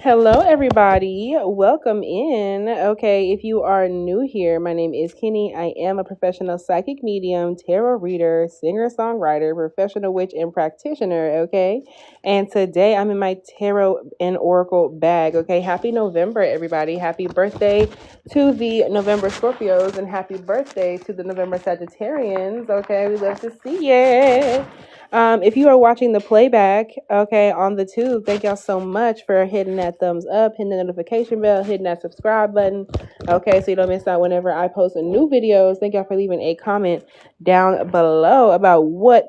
Hello, everybody. Welcome in. Okay, if you are new here, my name is Kinny. I am a professional psychic medium, tarot reader, singer songwriter, professional witch, and practitioner. Okay, and today I'm in my tarot and oracle bag. Okay, happy November, everybody. Happy birthday to the November Scorpios, and happy birthday to the November Sagittarians. Okay, we love to see you. If you are watching the playback, okay, on the tube, thank y'all so much for hitting that thumbs up, hitting the notification bell, hitting that subscribe button, okay, so you don't miss out whenever I post a new videos. Thank y'all for leaving a comment down below about what,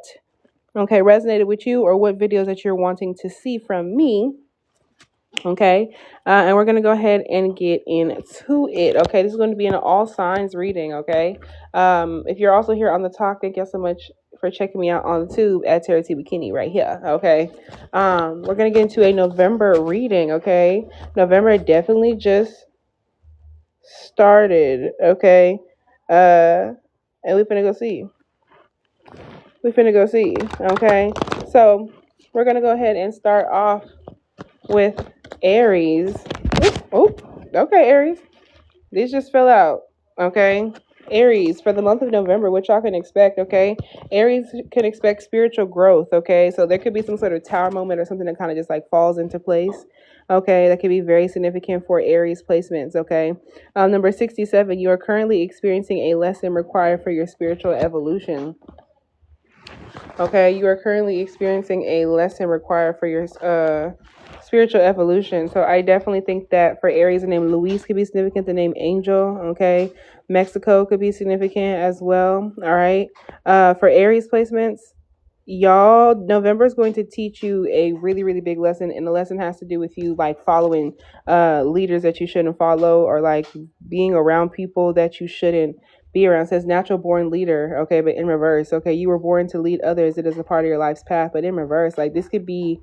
okay, resonated with you or what videos that you're wanting to see from me. Okay, and we're going to go ahead and get into it. Okay, this is going to be an all signs reading. Okay, if you're also here on the talk, thank you so much for checking me out on the tube at tarotteawkinny right here. Okay, we're going to get into a November reading. Okay, November definitely just started. Okay, and we're finna go see. Okay, so we're going to go ahead and start off with Aries. Oh, okay, Aries. These just fell out. Okay. Aries, for the month of November, what y'all can expect, okay? Aries can expect spiritual growth, okay? So there could be some sort of tower moment or something that kind of just like falls into place, okay? That could be very significant for Aries placements, okay? Number 67, you are currently experiencing a lesson required for your spiritual evolution. Okay, you are currently experiencing a lesson required for your spiritual evolution. So I definitely think that for Aries, the name Luis could be significant. The name Angel, okay. Mexico could be significant as well. All right. For Aries placements, y'all, November is going to teach you a really, really big lesson, and the lesson has to do with you like following leaders that you shouldn't follow, or like being around people that you shouldn't be around. It says natural born leader, okay, but in reverse. Okay, you were born to lead others. It is a part of your life's path, but in reverse, like this could be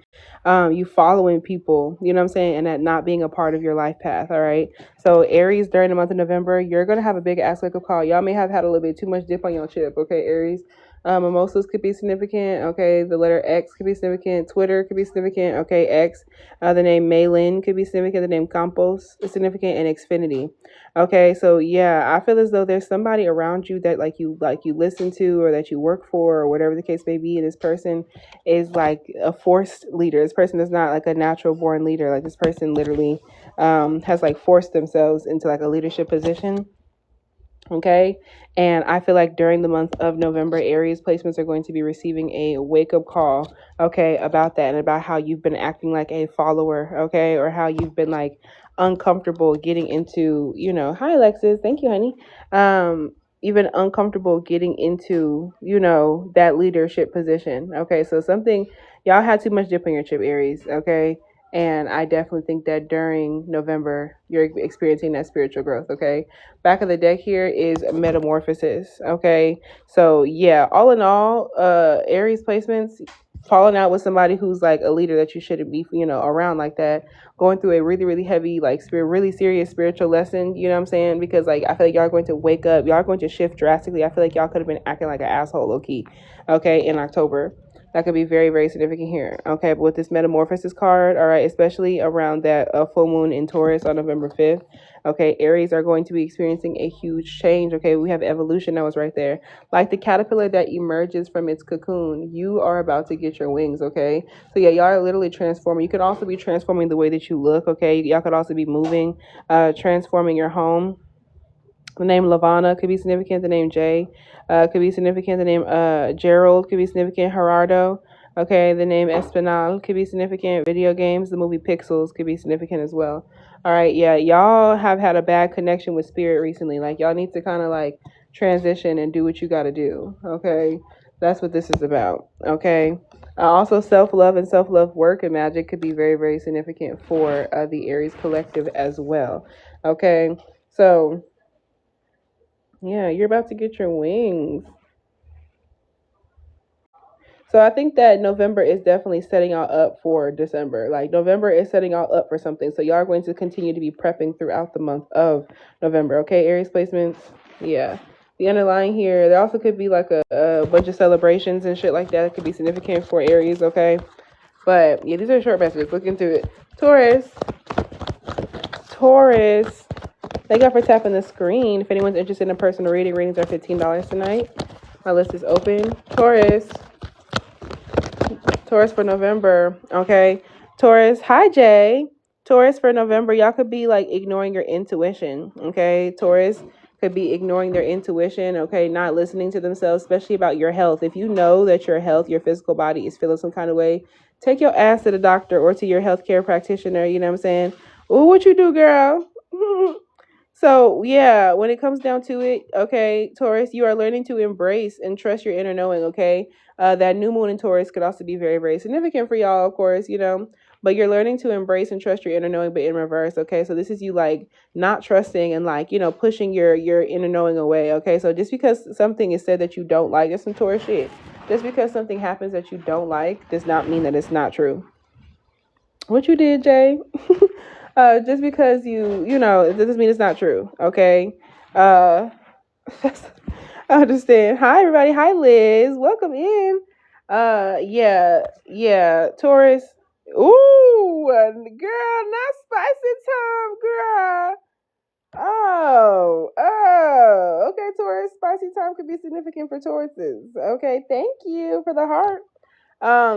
you following people, you know what I'm saying, and that not being a part of your life path. All right, so Aries, during the month of November, you're gonna have a big ass wake up call. Y'all may have had a little bit too much dip on your chip, okay, Aries. Mimosas could be significant. Okay, the letter X could be significant. Twitter could be significant. Okay, X. The name Malin could be significant. The name Campos is significant, and Xfinity. Okay, so yeah, I feel as though there's somebody around you that you listen to, or that you work for, or whatever the case may be. And this person is like a forced leader. This person is not like a natural born leader. Like this person literally has like forced themselves into like a leadership position. Okay, and I feel like during the month of November, Aries placements are going to be receiving a wake-up call, okay, about that, and about how you've been acting like a follower, okay, or how you've been like uncomfortable getting into, hi Alexis, thank you, honey, even uncomfortable getting into, that leadership position. Okay, so something, y'all had too much dip on your chip, Aries, okay. And I definitely think that during November, you're experiencing that spiritual growth, okay? Back of the deck here is metamorphosis, okay? So, yeah, all in all, Aries placements, falling out with somebody who's like a leader that you shouldn't be, around like that, going through a really, really heavy, like, really serious spiritual lesson, you know what I'm saying? Because, like, I feel like y'all are going to wake up, y'all are going to shift drastically. I feel like y'all could have been acting like an asshole, low-key, okay, in October. That could be very, very significant here. Okay, but with this metamorphosis card, all right, especially around that full moon in Taurus on November 5th, okay, Aries are going to be experiencing a huge change. Okay, we have evolution that was right there. Like the caterpillar that emerges from its cocoon, you are about to get your wings, okay? So yeah, y'all are literally transforming. You could also be transforming the way that you look, okay? Y'all could also be moving, transforming your home. The name Lavana could be significant. The name Jay could be significant. The name Gerald could be significant. Gerardo, okay. The name Espinal could be significant. Video games, the movie Pixels could be significant as well. All right, yeah, y'all have had a bad connection with spirit recently. Like y'all need to kind of like transition and do what you got to do. Okay, that's what this is about. Okay. Also, self-love and self-love work and magic could be very, very significant for the Aries collective as well. Okay, so yeah, you're about to get your wings. So I think that November is definitely setting y'all up for December. Like November is setting y'all up for something. So y'all are going to continue to be prepping throughout the month of November. Okay, Aries placements. Yeah. The underlying here, there also could be like a bunch of celebrations and shit like that. It could be significant for Aries, okay? But yeah, these are short messages. Look into it. Taurus. Taurus. Thank you for tapping the screen. If anyone's interested in a personal reading, readings are $15 tonight. My list is open. Taurus for November. Okay. Taurus. Hi, Jay. Taurus for November. Y'all could be like ignoring your intuition. Okay. Taurus could be ignoring their intuition. Okay. Not listening to themselves, especially about your health. If you know that your health, your physical body is feeling some kind of way, take your ass to the doctor or to your healthcare practitioner. You know what I'm saying? Oh, what you do, girl? So, yeah, when it comes down to it, okay, Taurus, you are learning to embrace and trust your inner knowing, okay? That new moon in Taurus could also be very, very significant for y'all, of course, but you're learning to embrace and trust your inner knowing, but in reverse, okay? So this is you, like, not trusting and, like, pushing your inner knowing away, okay? So just because something is said that you don't like, that's some Taurus shit. Just because something happens that you don't like does not mean that it's not true. What you did, Jay? Just because it doesn't mean it's not true. Okay. I understand. Hi, everybody. Hi, Liz. Welcome in. Yeah. Taurus. Ooh, girl, not spicy time, girl. Okay, Taurus. Spicy time could be significant for Tauruses. Okay, thank you for the heart.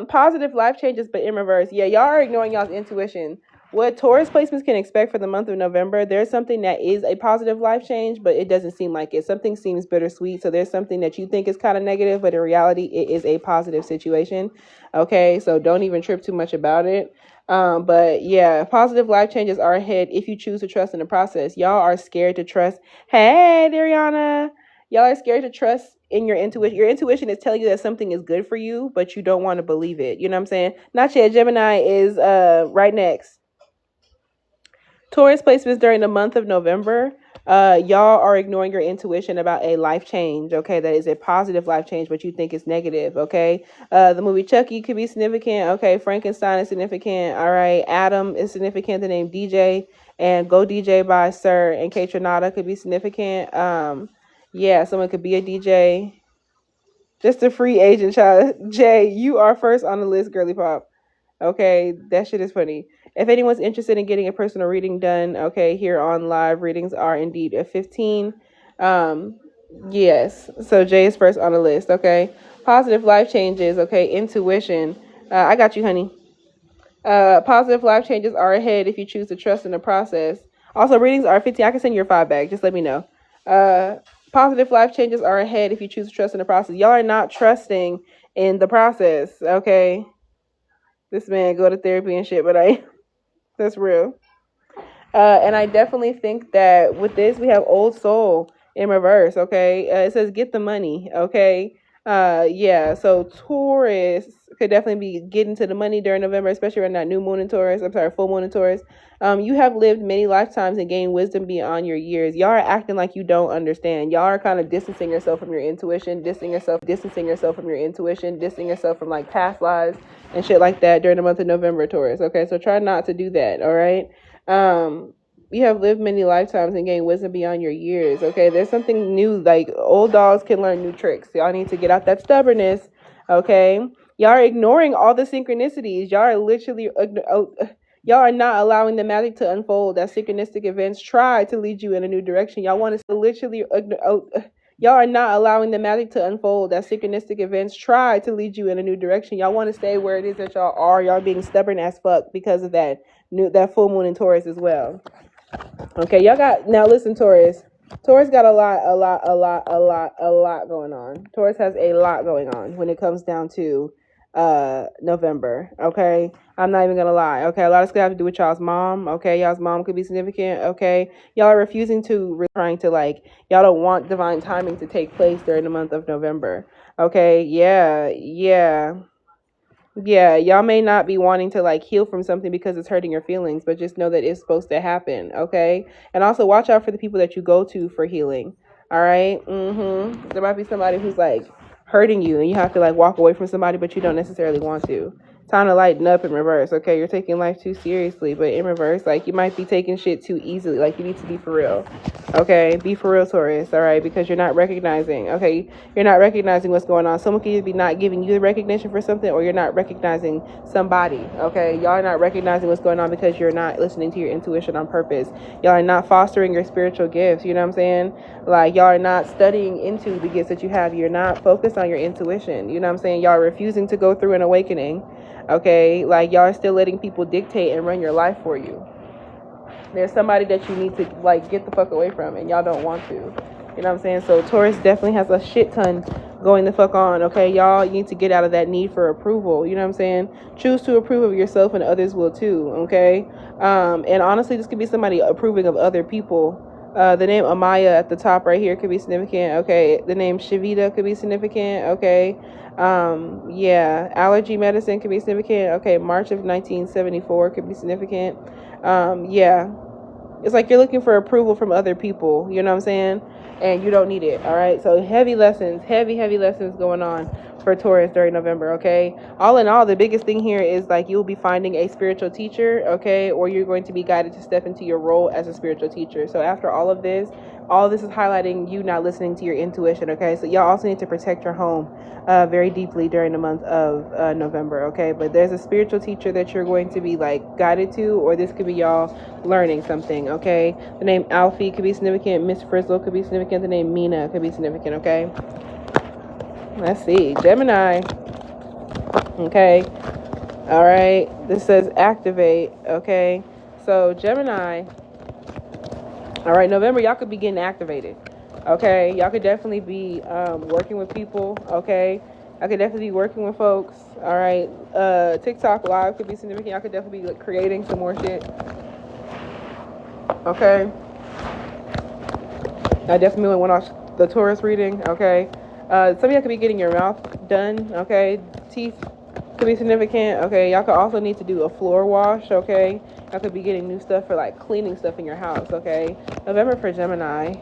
Positive life changes, but in reverse. Yeah, y'all are ignoring y'all's intuition. What Taurus placements can expect for the month of November, there's something that is a positive life change, but it doesn't seem like it. Something seems bittersweet. So there's something that you think is kind of negative, but in reality, it is a positive situation. Okay, so don't even trip too much about it. But yeah, positive life changes are ahead if you choose to trust in the process. Y'all are scared to trust. Hey, Dariana. Y'all are scared to trust in your intuition. Your intuition is telling you that something is good for you, but you don't want to believe it. You know what I'm saying? Not yet. Gemini is right next. Taurus placements during the month of November. Y'all are ignoring your intuition about a life change, okay? That is a positive life change, but you think it's negative, okay? The movie Chucky could be significant, okay? Frankenstein is significant, all right? Adam is significant, the name DJ, and Go DJ by Sir and K Tronada could be significant. Yeah, someone could be a DJ. Just a free agent, child. Jay, you are first on the list, girly pop. Okay, that shit is funny. If anyone's interested in getting a personal reading done, okay, here on live, readings are indeed at 15. Yes, so Jay is first on the list, okay? Positive life changes, okay, intuition. I got you, honey. Positive life changes are ahead if you choose to trust in the process. Also, readings are 15. I can send you your 5 back. Just let me know. Positive life changes are ahead if you choose to trust in the process. Y'all are not trusting in the process, okay? This man go to therapy and shit, but that's real. And I definitely think that with this, we have Old Soul in reverse, okay? It says get the money, okay? Yeah, so Taurus could definitely be getting to the money during November, especially around that new moon in Taurus. I'm sorry, full moon in Taurus. You have lived many lifetimes and gained wisdom beyond your years. Y'all are acting like you don't understand. Y'all are kind of distancing yourself from your intuition, distancing yourself from your intuition, distancing yourself from like past lives and shit like that during the month of November, Taurus. Okay, so try not to do that, all right? You have lived many lifetimes and gained wisdom beyond your years. Okay, there's something new. Like old dogs can learn new tricks. Y'all need to get out that stubbornness. Okay, y'all are ignoring all the synchronicities. Y'all are literally y'all are not allowing the magic to unfold as synchronistic events try to lead you in a new direction. Y'all want to literally y'all are not allowing the magic to unfold as synchronistic events try to lead you in a new direction. Y'all want to stay where it is that y'all are. Y'all being stubborn as fuck because of that full moon in Taurus as well. Okay, y'all got, now listen, Taurus. Taurus got a lot going on. Taurus has a lot going on when it comes down to November. Okay, I'm not even gonna lie. Okay, a lot of stuff have to do with y'all's mom. Okay, y'all's mom could be significant. Okay, y'all are refusing to, trying to like, y'all don't want divine timing to take place during the month of November. Okay, yeah, y'all may not be wanting to like heal from something because it's hurting your feelings, but just know that it's supposed to happen, okay? And also watch out for the people that you go to for healing, all right? There might be somebody who's like hurting you and you have to like walk away from somebody, but you don't necessarily want to. Time to lighten up in reverse. Okay, you're taking life too seriously, but in reverse, like you might be taking shit too easily. Like you need to be for real. Okay, be for real, Taurus. All right, because you're not recognizing. Okay, you're not recognizing what's going on. Someone could either be not giving you the recognition for something, or you're not recognizing somebody. Okay, y'all are not recognizing what's going on because you're not listening to your intuition on purpose. Y'all are not fostering your spiritual gifts. You know what I'm saying? Like y'all are not studying into the gifts that you have. You're not focused on your intuition. You know what I'm saying? Y'all are refusing to go through an awakening. Okay, like y'all are still letting people dictate and run your life for you. There's somebody that you need to like get the fuck away from, and y'all don't want to. You know what I'm saying? So Taurus definitely has a shit ton going the fuck on. Okay, y'all, you need to get out of that need for approval. You know what I'm saying? Choose to approve of yourself, and others will too. Okay, and honestly, this could be somebody approving of other people. The name Amaya at the top right here could be significant. Okay, the name Shavita could be significant. Okay. Yeah, allergy medicine could be significant. Okay, March of 1974 could be significant. Yeah, it's like you're looking for approval from other people, you know what I'm saying? And you don't need it. All right, so heavy lessons going on for Taurus during November. Okay, all in all, the biggest thing here is like you'll be finding a spiritual teacher, okay, or you're going to be guided to step into your role as a spiritual teacher. So after all of this is highlighting you not listening to your intuition. Okay, so y'all also need to protect your home very deeply during the month of November. Okay, but there's a spiritual teacher that you're going to be like guided to, or this could be y'all learning something. Okay, the name Alfie could be significant. Miss Frizzle could be significant. The name Mina could be significant. Okay, let's see. Gemini. Okay, all right, this says activate. Okay, so Gemini, all right, November, y'all could be getting activated. Okay, y'all could definitely be working with people. Okay, I could definitely be working with folks. All right, TikTok live could be significant. Y'all could definitely be like, creating some more shit. Okay, I definitely went off the Taurus reading. Okay, some of y'all could be getting your mouth done. Okay, teeth could be significant. Okay, y'all could also need to do a floor wash. Okay, y'all could be getting new stuff for like cleaning stuff in your house. Okay, November for Gemini.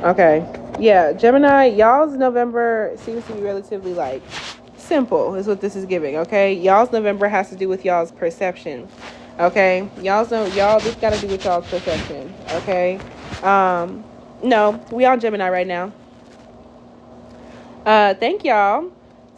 Okay, yeah, Gemini, y'all's November seems to be relatively like simple is what this is giving. Okay, y'all's November has to do with y'all's perception. Okay, y'all this got to do with y'all's perception. Okay, no, we on Gemini right now. Thank y'all.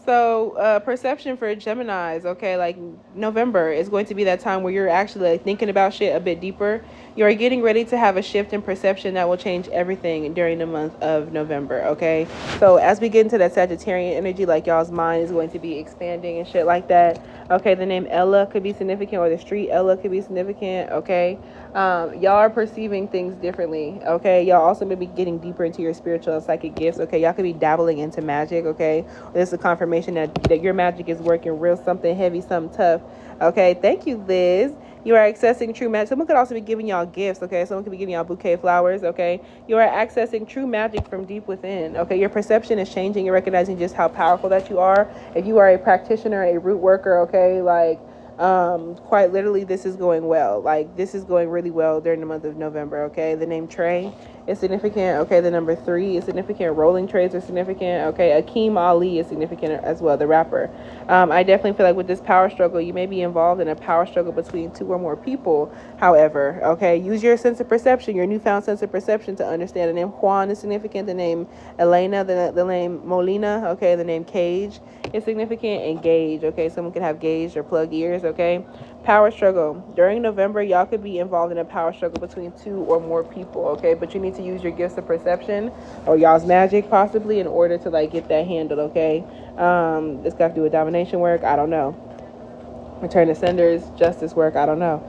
So perception for Geminis, okay, like November is going to be that time where you're actually like thinking about shit a bit deeper. You're getting ready to have a shift in perception that will change everything during the month of November. Okay, so as we get into that Sagittarian energy, like y'all's mind is going to be expanding and shit like that. Okay, the name Ella could be significant, or the street Ella could be significant. Okay, y'all are perceiving things differently. Okay, y'all also may be getting deeper into your spiritual and psychic gifts. Okay, y'all could be dabbling into magic. Okay, this is a confirmation that your magic is working real, something heavy, something tough. Okay, thank you, Liz. You are accessing true magic. Someone could also be giving y'all gifts. Okay, someone could be giving y'all a bouquet of flowers. Okay, you are accessing true magic from deep within. Okay, your perception is changing. You're recognizing just how powerful that you are. If you are a practitioner, a root worker, okay, like quite literally this is going well. Like this is going really well during the month of November. Okay, the name Trey is significant. Okay, the number 3 is significant. Rolling trades are significant. Okay, Akeem Ali is significant as well, the rapper. I definitely feel like with this power struggle, you may be involved in a power struggle between 2 or more people. However, okay, use your sense of perception, your newfound sense of perception to understand. The name Juan is significant. The name Elena, the name Molina, okay, the name Cage is significant. And Gauge, okay, someone could have gauged or plug ears. Okay, power struggle during November, y'all could be involved in a power struggle between 2 or more people. Okay, but you need to use your gifts of perception or y'all's magic possibly in order to like get that handled. Okay, this got to do with domination work, I don't know, return to senders, justice work, I don't know.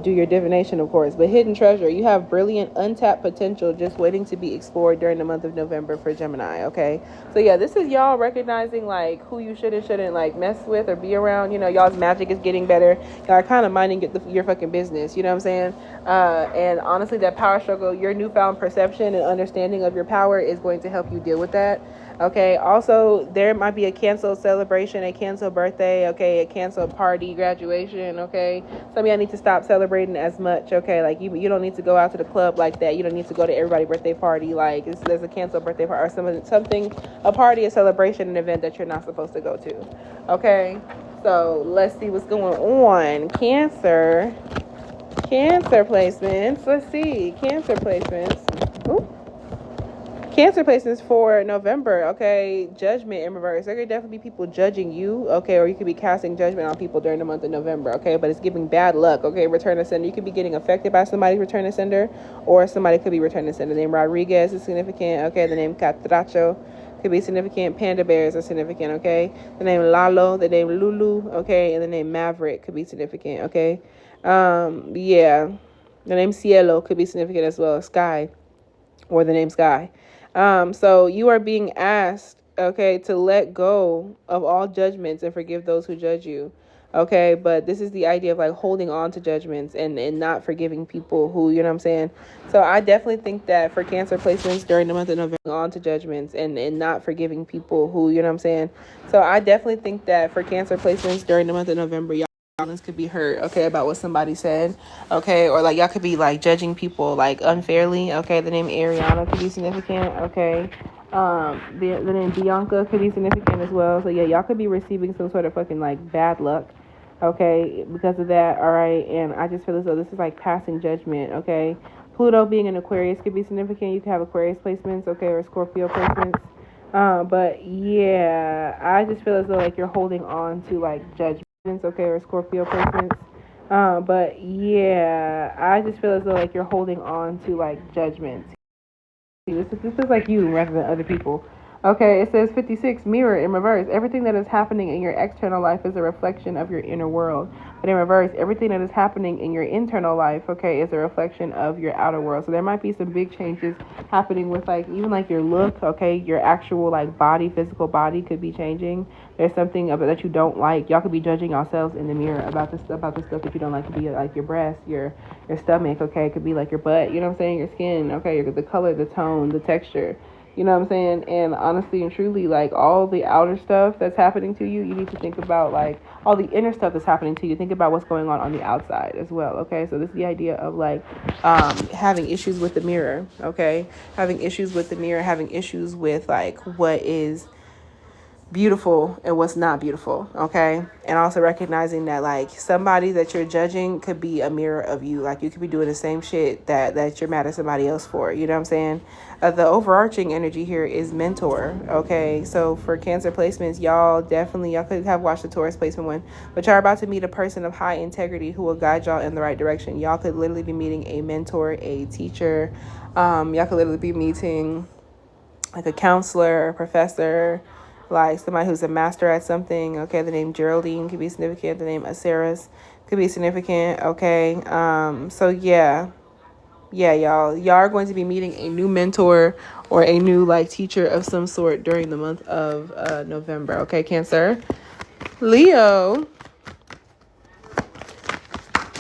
Do your divination, of course. But hidden treasure, you have brilliant untapped potential just waiting to be explored during the month of November for Gemini. Okay, so yeah, this is y'all recognizing like who you should and shouldn't like mess with or be around. You know, y'all's magic is getting better. Y'all are kind of minding your fucking business, you know what I'm saying? And honestly, that power struggle, your newfound perception and understanding of your power is going to help you deal with that. Okay, also there might be a canceled celebration, a canceled birthday, okay, a canceled party, graduation. Okay, some of y'all need to stop celebrating as much, okay? Like, you don't need to go out to the club like that. You don't need to go to everybody's birthday party. Like, there's a canceled birthday party or something, a party, a celebration, an event that you're not supposed to go to, okay? So let's see what's going on. Cancer placements. Let's see. Cancer placements. Ooh. Cancer placements for November, okay? Judgment in reverse. There could definitely be people judging you, okay? Or you could be casting judgment on people during the month of November, okay? But it's giving bad luck, okay? Return to sender. You could be getting affected by somebody's return to sender, or somebody could be return to sender. The name Rodriguez is significant, okay? The name Catracho could be significant. Panda bears are significant, okay? The name Lalo, the name Lulu, okay? And the name Maverick could be significant, okay? Yeah. The name Cielo could be significant as well. Sky, or the name Sky. So you are being asked, okay, to let go of all judgments and forgive those who judge you. Okay, but this is the idea of like holding on to judgments and not forgiving people who, you know what I'm saying? So I definitely think that for Cancer placements during the month of November, on to judgments and not forgiving people who, you know what I'm saying? So I definitely think that for Cancer placements during the month of November, y'all could be hurt, okay, about what somebody said, okay, or like y'all could be like judging people like unfairly, okay. The name Ariana could be significant, okay. The name Bianca could be significant as well. So yeah, y'all could be receiving some sort of fucking like bad luck, okay, because of that. All right, and I just feel as though this is like passing judgment, okay. Pluto being an Aquarius could be significant. You could have Aquarius placements, okay, or Scorpio placements. But yeah, I just feel as though like you're holding on to like judgment, okay, or Scorpio placements. But yeah, I just feel as though like you're holding on to like judgment. This is like you rather than other people. Okay, it says 56, mirror in reverse. Everything that is happening in your external life is a reflection of your inner world. But in reverse, everything that is happening in your internal life, okay, is a reflection of your outer world. So there might be some big changes happening with like, even like your look, okay, your actual like body, physical body could be changing. There's something about that you don't like. Y'all could be judging yourselves in the mirror about the stuff that you don't like. It could be like your breast, your stomach, okay, it could be like your butt, you know what I'm saying, your skin, okay, the color, the tone, the texture. You know what I'm saying? And honestly and truly, like all the outer stuff that's happening to you, you need to think about like all the inner stuff that's happening to you. Think about what's going on the outside as well. Okay, so this is the idea of like having issues with the mirror. Okay, having issues with the mirror, having issues with like what is beautiful and what's not beautiful, okay? And also recognizing that like somebody that you're judging could be a mirror of you. Like you could be doing the same shit that you're mad at somebody else for, you know what I'm saying? The overarching energy here is mentor, okay? So for Cancer placements, y'all could have watched the Taurus placement one, but y'all are about to meet a person of high integrity who will guide y'all in the right direction. Y'all could literally be meeting a mentor, a teacher. Y'all could literally be meeting like a counselor, a professor, like somebody who's a master at something, okay? The name Geraldine could be significant. The name Aceras could be significant, okay? So yeah, y'all are going to be meeting a new mentor or a new like teacher of some sort during the month of November, okay, Cancer. Leo.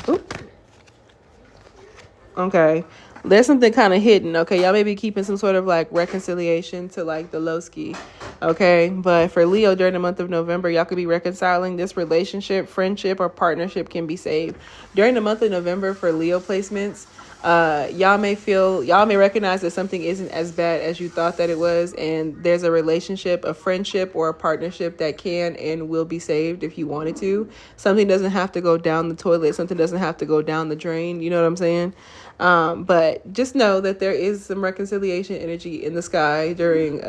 Oop. Okay. There's something kind of hidden, okay? Y'all may be keeping some sort of like reconciliation to like the Lowski, okay? But for Leo, during the month of November, y'all could be reconciling. This relationship, friendship, or partnership can be saved. During the month of November for Leo placements, y'all may recognize that something isn't as bad as you thought that it was, and there's a relationship, a friendship, or a partnership that can and will be saved if you wanted to. Something doesn't have to go down the toilet. Something doesn't have to go down the drain. You know what I'm saying? But just know that there is some reconciliation energy in the sky during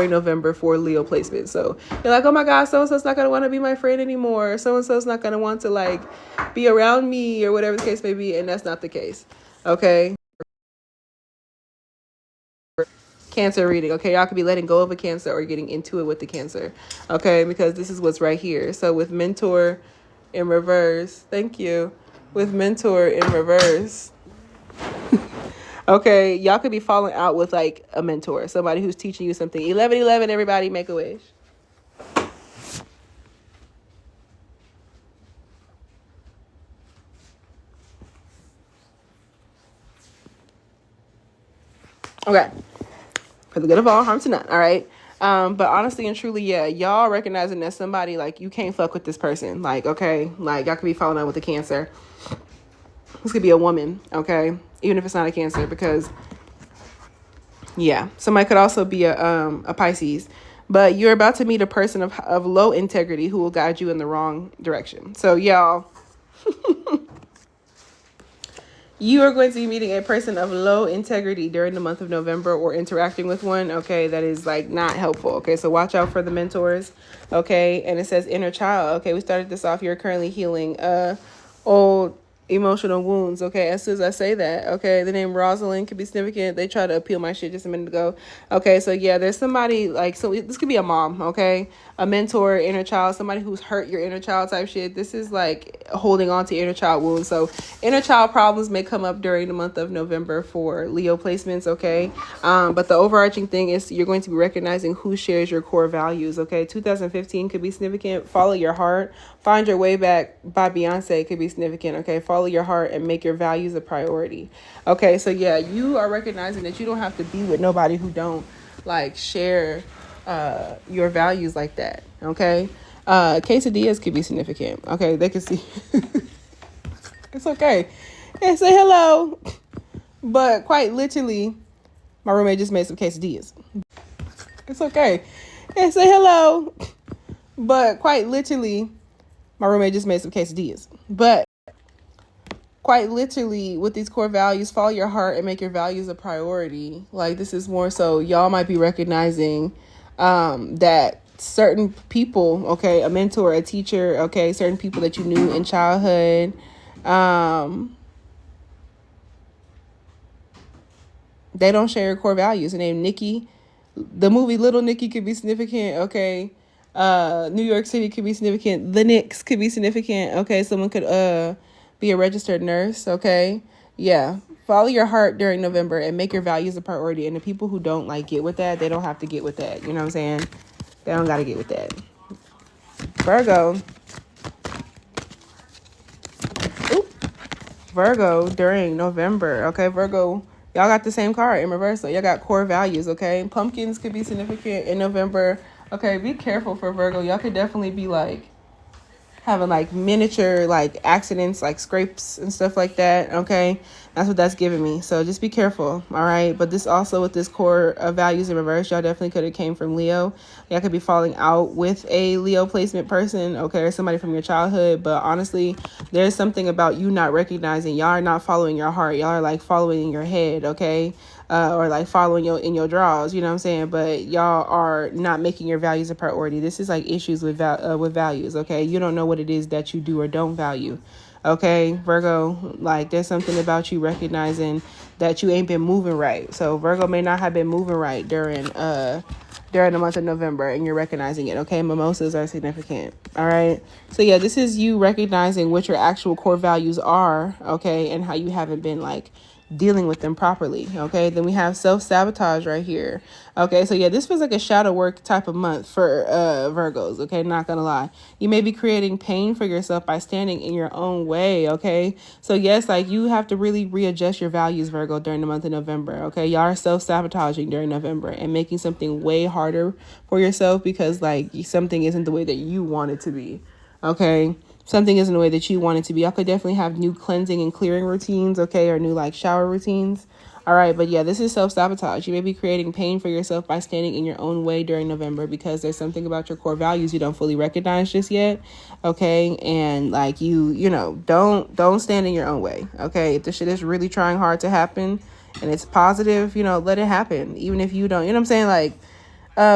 November for Leo placement. So you're like, oh my God, so-and-so's not going to want to be my friend anymore. So-and-so's not going to want to like be around me or whatever the case may be. And that's not the case. Okay. Cancer reading. Okay. Y'all could be letting go of a Cancer or getting into it with the Cancer. Okay. Because this is what's right here. So with mentor in reverse, thank you. With mentor in reverse. Okay, y'all could be falling out with like a mentor, somebody who's teaching you something. 1111, everybody make a wish. Okay, for the good of all, harm to none. All right. But honestly and truly, yeah, y'all recognizing that somebody like you can't fuck with this person. Like, okay, like y'all could be falling out with the Cancer. This could be a woman, okay? Even if it's not a Cancer, because yeah, somebody could also be a Pisces. But you're about to meet a person of low integrity who will guide you in the wrong direction. So y'all, you are going to be meeting a person of low integrity during the month of November, or interacting with one, okay, that is like not helpful. Okay, so watch out for the mentors. Okay, and it says inner child. Okay, we started this off. You're currently healing old emotional wounds. Okay, as soon as I say that, okay, the name Rosalind could be significant. They tried to appeal my shit just a minute ago. Okay, so yeah, there's somebody like, so this could be a mom, okay, a mentor, inner child, somebody who's hurt your inner child type shit. This is like holding on to inner child wounds. So inner child problems may come up during the month of November for Leo placements, okay? But the overarching thing is you're going to be recognizing who shares your core values, okay? 2015 could be significant. Follow your heart. Find Your Way Back by Beyonce could be significant, okay? Follow your heart and make your values a priority. Okay, so yeah, you are recognizing that you don't have to be with nobody who don't like share your values like that, okay? Quesadillas could be significant, okay? They can see. It's okay. And say hello. But quite literally, my roommate just made some quesadillas. It's okay. And say hello. But quite literally, my roommate just made some quesadillas. But quite literally, with these core values, follow your heart and make your values a priority. Like, this is more so y'all might be recognizing that certain people, okay, a mentor, a teacher, okay, certain people that you knew in childhood, they don't share your core values. Her name Nikki. The movie Little Nicky could be significant, okay. New York City could be significant. The Knicks could be significant, okay. Someone could be a registered nurse, okay. Yeah, follow your heart during November and make your values a priority. And the people who don't like get with that, they don't have to get with that. You know what I'm saying? They don't got to get with that. Virgo. Virgo during November, okay. Virgo, y'all got the same card in reverse, so y'all got core values, okay. Pumpkins could be significant in November, okay. Be careful for Virgo. Y'all could definitely be like having like miniature like accidents, like scrapes and stuff like that, okay. That's what that's giving me, so just be careful, all right. But this also, with this core values in reverse, y'all definitely could have came from Leo. Y'all could be falling out with a Leo placement person, okay, or somebody from your childhood. But honestly, there's something about you not recognizing, y'all are not following your heart, y'all are like following your head, okay. Or like following in your draws, you know what I'm saying? But y'all are not making your values a priority. This is like issues with values, okay? You don't know what it is that you do or don't value, okay? Virgo, like there's something about you recognizing that you ain't been moving right. So Virgo may not have been moving right during the month of November, and you're recognizing it, okay? Mimosas are significant, all right? So yeah, this is you recognizing what your actual core values are, okay? And how you haven't been like dealing with them properly, okay. Then we have self-sabotage right here, okay. So yeah, this feels like a shadow work type of month for Virgos, okay. Not gonna lie, you may be creating pain for yourself by standing in your own way, okay. So yes, like you have to really readjust your values, Virgo, during the month of November, okay. Y'all are self-sabotaging during November and making something way harder for yourself because like something isn't the way that you want it to be, okay. Something isn't the way that you want it to be. Y'all could definitely have new cleansing and clearing routines, okay, or new like shower routines. All right, but yeah, this is self-sabotage. You may be creating pain for yourself by standing in your own way during November because there's something about your core values you don't fully recognize just yet, okay? And like you know, don't stand in your own way, okay? If the shit is really trying hard to happen and it's positive, you know, let it happen. Even if you don't, you know what I'm saying? Like,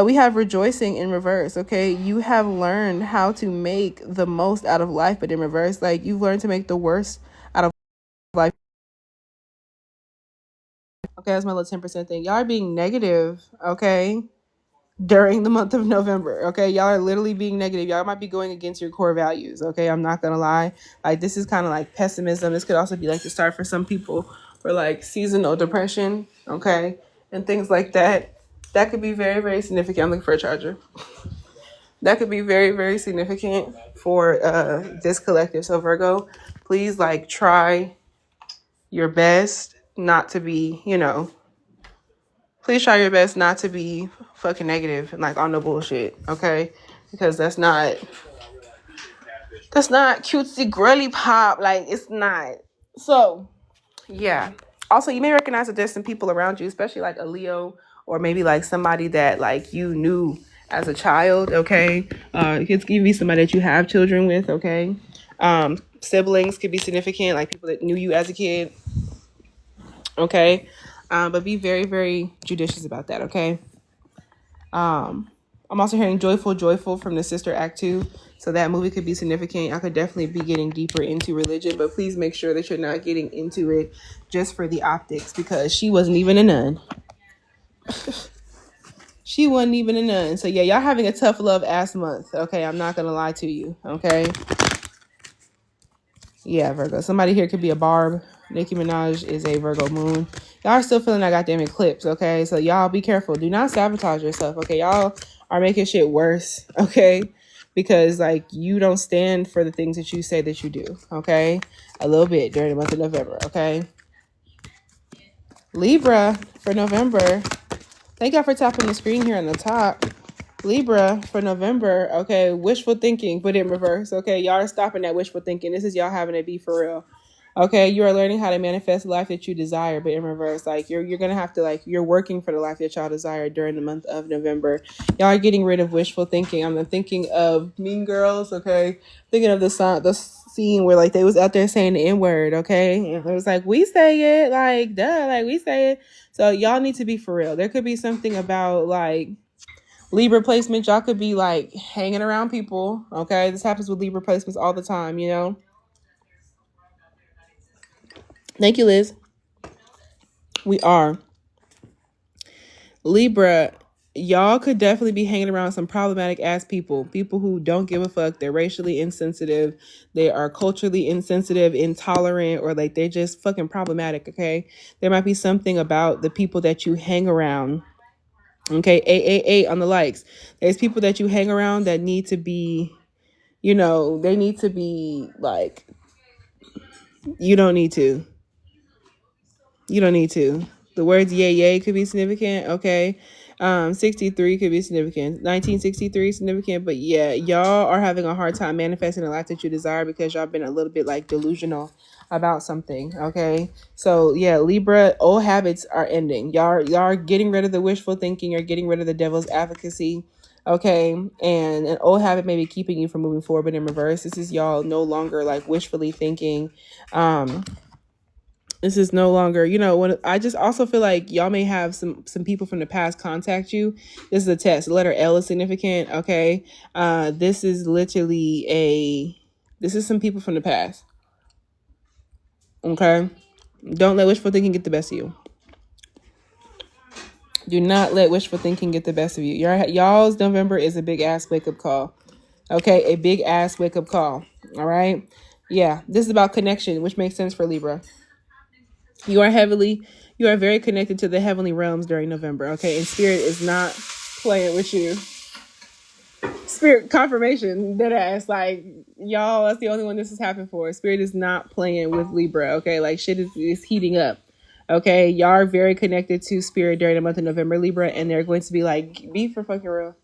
we have rejoicing in reverse, okay? You have learned how to make the most out of life, but in reverse, like you've learned to make the worst out of life. Okay, that's my little 10% thing. Y'all are being negative, okay, during the month of November, okay? Y'all are literally being negative. Y'all might be going against your core values, okay? I'm not gonna lie. Like, this is kind of like pessimism. This could also be like the start for some people for like seasonal depression, okay? And things like that. That could be very, very significant. I'm looking for a charger. That could be very, very significant for this collective. So Virgo, please like try your best not to be, you know, please try your best not to be fucking negative and like on no bullshit, okay? Because that's not cutesy girly pop. Like, it's not. So, yeah. Also, you may recognize that there's some people around you, especially like a Leo or maybe like somebody that like you knew as a child. Okay, it could be somebody that you have children with. Okay, siblings could be significant, like people that knew you as a kid. Okay, but be very, very judicious about that. Okay. I'm also hearing joyful from the Sister Act 2. So that movie could be significant. I could definitely be getting deeper into religion, but please make sure that you're not getting into it just for the optics, because she wasn't even a nun. She wasn't even a nun. So yeah, y'all having a tough love ass month. Okay, I'm not gonna lie to you. Okay. Yeah, Virgo. Somebody here could be a Barb. Nicki Minaj is a Virgo moon. Y'all are still feeling that goddamn eclipse, okay? So y'all be careful. Do not sabotage yourself, okay? Y'all are making shit worse, okay? Because like you don't stand for the things that you say that you do, okay? A little bit during the month of November, okay? Libra for November. Thank y'all for tapping the screen here on the top. Libra for November, okay? Wishful thinking, but in reverse, okay? Y'all are stopping that wishful thinking. This is y'all having to be for real. Okay, you are learning how to manifest the life that you desire, but in reverse, like you're gonna have to like you're working for the life that y'all desire during the month of November. Y'all are getting rid of wishful thinking. I'm thinking of Mean Girls, okay? Thinking of the scene where like they was out there saying the N-word, okay? And it was like we say it, like duh, like we say it. So y'all need to be for real. There could be something about like Libra placements. Y'all could be like hanging around people, okay? This happens with Libra placements all the time, you know. Thank you, Liz. We are. Libra, y'all could definitely be hanging around some problematic ass people. People who don't give a fuck. They're racially insensitive. They are culturally insensitive, intolerant, or like they're just fucking problematic, okay? There might be something about the people that you hang around. Okay, 888 on the likes. There's people that you hang around that need to be, you know, they need to be like, you don't need to. You don't need to. The words yay yay could be significant, okay? 63 could be significant. 1963 significant, but yeah, y'all are having a hard time manifesting the life that you desire because y'all been a little bit like delusional about something, okay? So yeah, Libra, old habits are ending. Y'all are getting rid of the wishful thinking. You're getting rid of the devil's advocacy, okay? And an old habit may be keeping you from moving forward, but in reverse, this is y'all no longer like wishfully thinking. This is no longer, you know, when I just also feel like y'all may have some people from the past contact you. This is a test. The letter L is significant, okay? This is literally this is some people from the past. Okay? Don't let wishful thinking get the best of you. Do not let wishful thinking get the best of you. Y'all's November is a big ass wake up call. Okay, a big ass wake up call. All right? Yeah, this is about connection, which makes sense for Libra. You are very connected to the heavenly realms during November, okay? And Spirit is not playing with you. Spirit confirmation, dead ass. Like, y'all, that's the only one this has happened for. Spirit is not playing with Libra, okay? Like, shit is heating up, okay? Y'all are very connected to Spirit during the month of November, Libra, and they're going to be like, be for fucking real.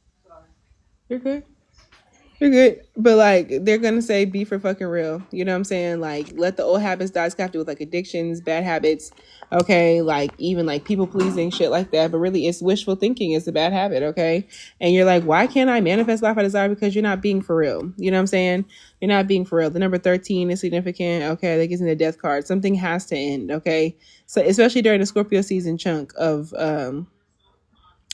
You're good? You're good. But like they're gonna say be for fucking real. You know what I'm saying? Like let the old habits die. It's got to do with like addictions, bad habits, okay, like even like people pleasing, shit like that. But really it's wishful thinking, it's a bad habit, okay? And you're like, why can't I manifest life I desire? Because you're not being for real. You know what I'm saying? You're not being for real. The number 13 is significant, okay? That gives me the death card. Something has to end, okay? So especially during the Scorpio season chunk of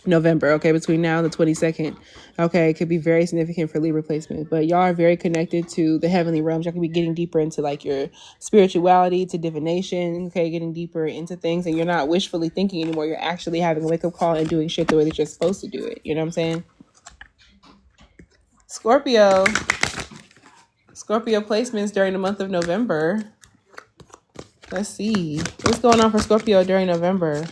November, okay, between now and the 22nd, okay, it could be very significant for Libra placement. But y'all are very connected to the heavenly realms. Y'all can be getting deeper into like your spirituality, to divination, okay, getting deeper into things, and you're not wishfully thinking anymore. You're actually having a wake up call and doing shit the way that you're supposed to do it. You know what I'm saying? Scorpio placements during the month of November. Let's see what's going on for Scorpio during November.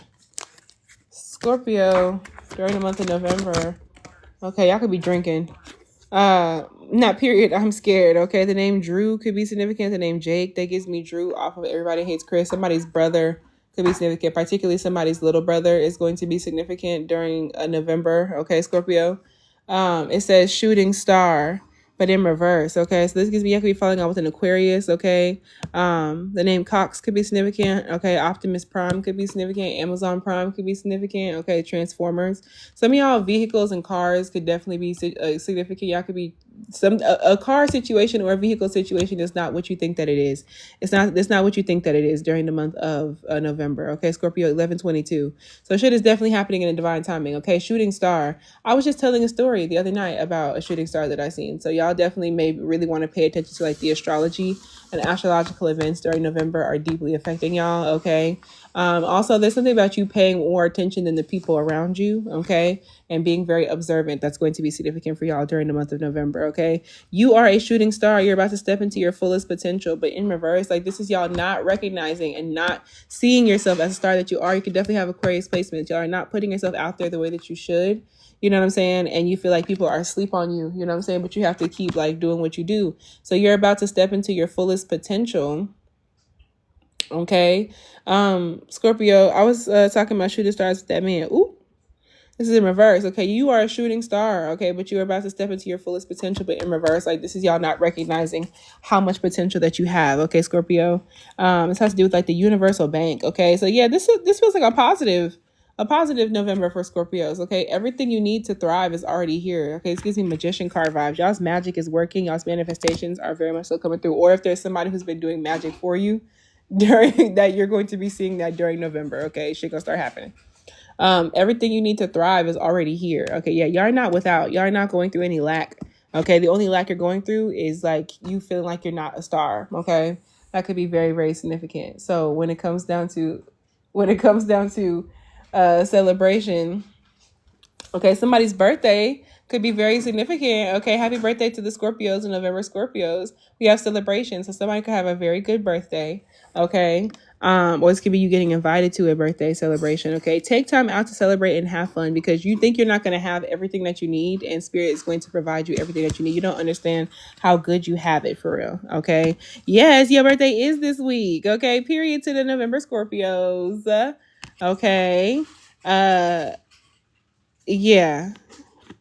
Scorpio during the month of November. Okay, y'all could be drinking. Not period. I'm scared. Okay, the name Drew could be significant. The name Jake, that gives me Drew off of Everybody Hates Chris. Somebody's brother could be significant. Particularly somebody's little brother is going to be significant during November. Okay, Scorpio. It says shooting star. but in reverse. Okay, so this gives me, I could be falling out with an Aquarius. Okay, the name Cox could be significant. Okay, Optimus Prime could be significant. Amazon Prime could be significant. Okay, Transformers. Some of y'all vehicles and cars could definitely be significant. Y'all could be a car situation or a vehicle situation is not what you think that it is. It's not what you think that it is during the month of November. Okay, Scorpio 11/22. So shit is definitely happening in a divine timing. Okay, shooting star. I was just telling a story the other night about a shooting star that I seen. So y'all definitely may really want to pay attention to like the astrology and astrological events during November are deeply affecting y'all. Okay. Also, there's something about you paying more attention than the people around you. Okay, and being very observant. That's going to be significant for y'all during the month of November. Okay, you are a shooting star. You're about to step into your fullest potential. But in reverse, like this is y'all not recognizing and not seeing yourself as a star that you are. You could definitely have Aquarius placements. Y'all are not putting yourself out there the way that you should. You know what I'm saying? And you feel like people are asleep on you. You know what I'm saying? But you have to keep like doing what you do. So you're about to step into your fullest potential. Okay. Scorpio, I was talking about shooting stars with that man. Ooh. This is in reverse. Okay, you are a shooting star. Okay, but you're about to step into your fullest potential, but in reverse. Like this is y'all not recognizing how much potential that you have. Okay, Scorpio. This has to do with like the universal bank. Okay, so yeah, this feels like a positive November for Scorpios. Okay, everything you need to thrive is already here. Okay, this gives me magician card vibes. Y'all's magic is working. Y'all's manifestations are very much so coming through. Or if there's somebody who's been doing magic for you during that, you're going to be seeing that during November. Okay, shit gonna start happening. Everything you need to thrive is already here. Okay, yeah, y'all are not without. Y'all are not going through any lack. Okay, the only lack you're going through is like you feeling like you're not a star. Okay, that could be very, very significant. So when it comes down to celebration, okay, somebody's birthday could be very significant. Okay, happy birthday to the Scorpios and November Scorpios. We have celebrations, so somebody could have a very good birthday. Okay. Or this could be you getting invited to a birthday celebration. Okay, take time out to celebrate and have fun because you think you're not going to have everything that you need, and Spirit is going to provide you everything that you need. You don't understand how good you have it for real. Okay, yes, your birthday is this week. Okay, period to the November Scorpios. Okay, yeah.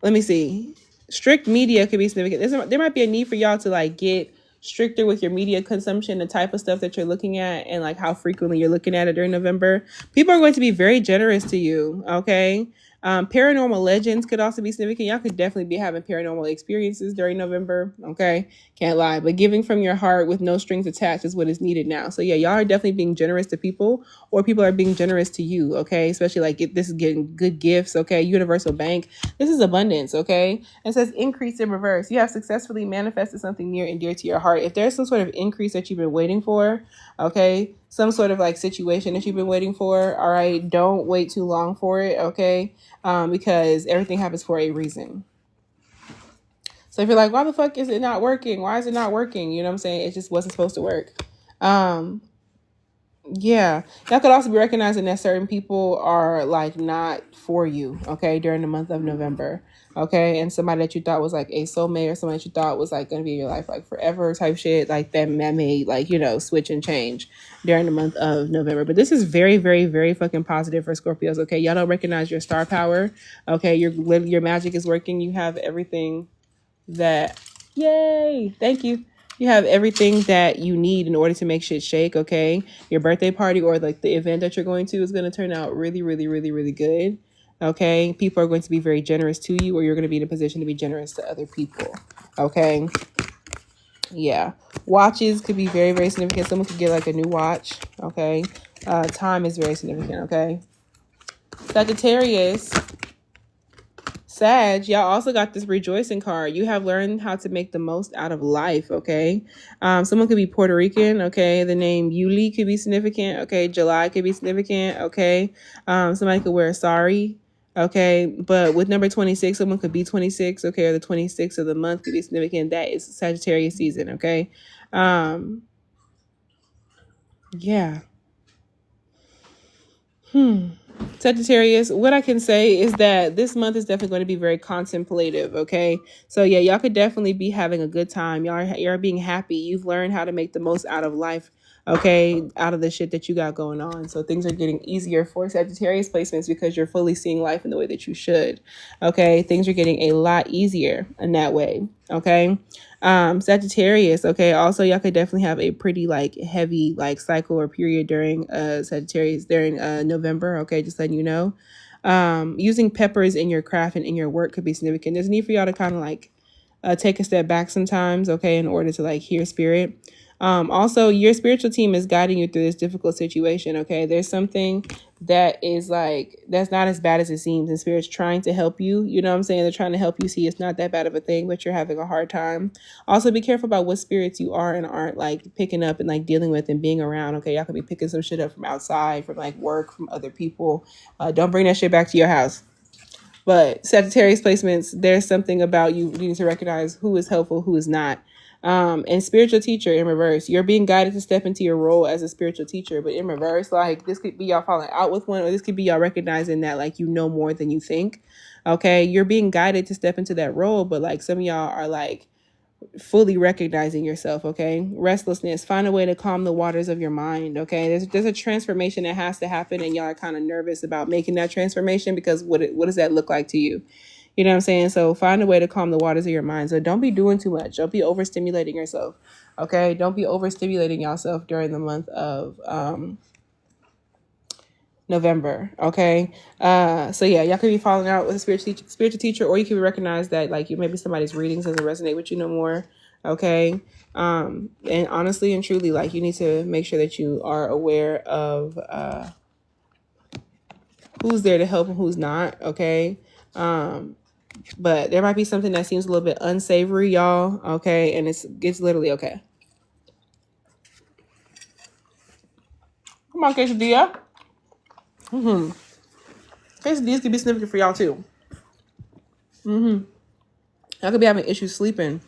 Let me see. Strict media could be significant. There might be a need for y'all to like get stricter with your media consumption, the type of stuff that you're looking at, and like how frequently you're looking at it during November. People are going to be very generous to you. Okay. Paranormal legends could also be significant. Y'all could definitely be having paranormal experiences during November. Okay. Can't lie. But giving from your heart with no strings attached is what is needed now. So yeah, y'all are definitely being generous to people, or people are being generous to you. Okay. Especially like this is getting good gifts. Okay. Universal bank. This is abundance. Okay. It says increase in reverse. You have successfully manifested something near and dear to your heart. If there's some sort of increase that you've been waiting for, okay, some sort of like situation that you've been waiting for, all right, don't wait too long for it. Okay. Because everything happens for a reason. So if you're like, why the fuck is it not working? Why is it not working? You know what I'm saying? It just wasn't supposed to work. Yeah. Y'all could also be recognizing that certain people are like not for you, okay, during the month of November. Okay. And somebody that you thought was like a soulmate or somebody that you thought was like gonna be in your life like forever type shit, like that may like, you know, switch and change during the month of November. But this is very, very, very fucking positive for Scorpios. Okay. Y'all don't recognize your star power. Okay. Your magic is working. You have everything that, yay, thank you. You have everything that you need in order to make shit shake. Okay, your birthday party or like the event that you're going to is going to turn out really, really, really, really good. Okay, people are going to be very generous to you, or you're going to be in a position to be generous to other people. Okay, yeah, watches could be very, very significant. Someone could get like a new watch. Okay, time is very significant. Okay, Sagittarius. Sag, y'all also got this rejoicing card. You have learned how to make the most out of life, okay? Someone could be Puerto Rican, okay? The name Yuli could be significant, okay? July could be significant, okay? Somebody could wear a sari, okay? But with number 26, someone could be 26, okay? Or the 26th of the month could be significant. That is Sagittarius season, okay? Yeah. Sagittarius, what I can say is that this month is definitely going to be very contemplative, okay? So yeah, y'all could definitely be having a good time. Y'all are being happy. You've learned how to make the most out of life okay, out of the shit that you got going on. So things are getting easier for Sagittarius placements because you're fully seeing life in the way that you should. Okay, things are getting a lot easier in that way. Okay, Sagittarius. Okay, also y'all could definitely have a pretty like heavy like cycle or period during Sagittarius during November. Okay, just letting you know. Using peppers in your craft and in your work could be significant. There's a need for y'all to kind of like take a step back sometimes, okay, in order to like hear spirit. Also, your spiritual team is guiding you through this difficult situation, okay? There's something that is like, that's not as bad as it seems, and spirit's trying to help you. You know what I'm saying? They're trying to help you see it's not that bad of a thing, but you're having a hard time. Also, be careful about what spirits you are and aren't like picking up and like dealing with and being around, okay? Y'all could be picking some shit up from outside, from like work, from other people. Don't bring that shit back to your house. But Sagittarius placements, there's something about you needing to recognize who is helpful, who is not. And spiritual teacher in reverse, you're being guided to step into your role as a spiritual teacher, but in reverse, like this could be y'all falling out with one, or this could be y'all recognizing that like you know more than you think. Okay, you're being guided to step into that role, but like some of y'all are like fully recognizing yourself. Okay, restlessness, find a way to calm the waters of your mind. Okay, there's a transformation that has to happen, and y'all are kind of nervous about making that transformation because what does that look like to you? You know what I'm saying? So find a way to calm the waters of your mind. So don't be doing too much. Don't be overstimulating yourself. Okay, don't be overstimulating yourself during the month of November. Okay. So yeah, y'all could be falling out with a spiritual teacher, or you could recognize that like you maybe somebody's readings doesn't resonate with you no more. Okay. And honestly and truly, like you need to make sure that you are aware of who's there to help and who's not. Okay. But there might be something that seems a little bit unsavory, y'all. Okay, and it's literally okay. Come on, quesadilla. Quesadillas could be significant for y'all too. Y'all could be having issues sleeping.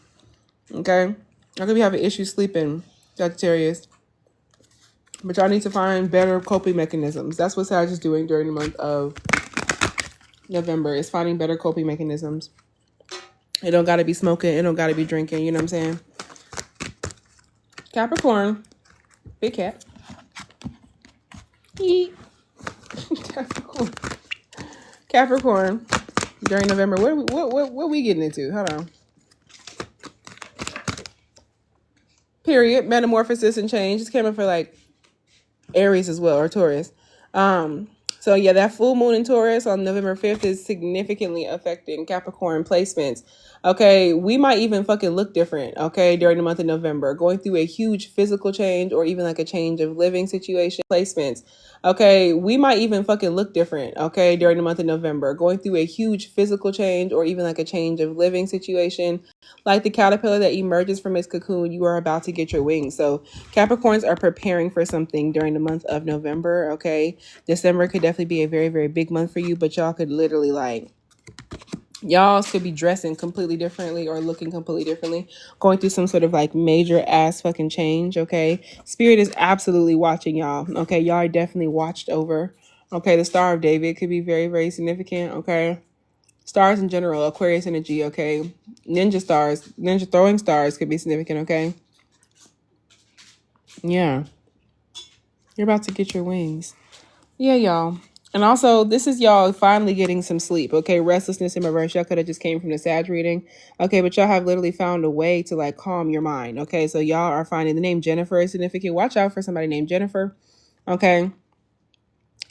Okay, y'all could be having issues sleeping, Sagittarius. But y'all need to find better coping mechanisms. That's what Sag is doing during the month of November, is finding better coping mechanisms. It don't got to be smoking. It don't got to be drinking. You know what I'm saying? Capricorn. Big cat. Capricorn. Capricorn. During November. What we getting into? Hold on. Period. Metamorphosis and change. This came up for like Aries as well, or Taurus. So yeah, that full moon in Taurus on November 5th is significantly affecting Capricorn placements. Okay, we might even fucking look different, okay, during the month of November, going through a huge physical change or even like a change of living situation placements. Okay, we might even fucking look different, okay, during the month of November, going through a huge physical change or even like a change of living situation. Like the caterpillar that emerges from its cocoon, you are about to get your wings. So Capricorns are preparing for something during the month of November, okay? December could definitely be a very, very big month for you, but y'all could literally like, y'all could be dressing completely differently or looking completely differently, going through some sort of like major ass fucking change, okay? Spirit is absolutely watching y'all, okay? Y'all are definitely watched over, okay? The Star of David could be very, very significant, okay? Stars in general, Aquarius energy, okay? Ninja throwing stars could be significant, okay? Yeah. You're about to get your wings. Yeah, y'all. And also, this is y'all finally getting some sleep, okay? Restlessness in reverse. Y'all could have just came from the Sag reading, okay? But y'all have literally found a way to, like, calm your mind, okay? So y'all are finding the name Jennifer is significant. Watch out for somebody named Jennifer, okay?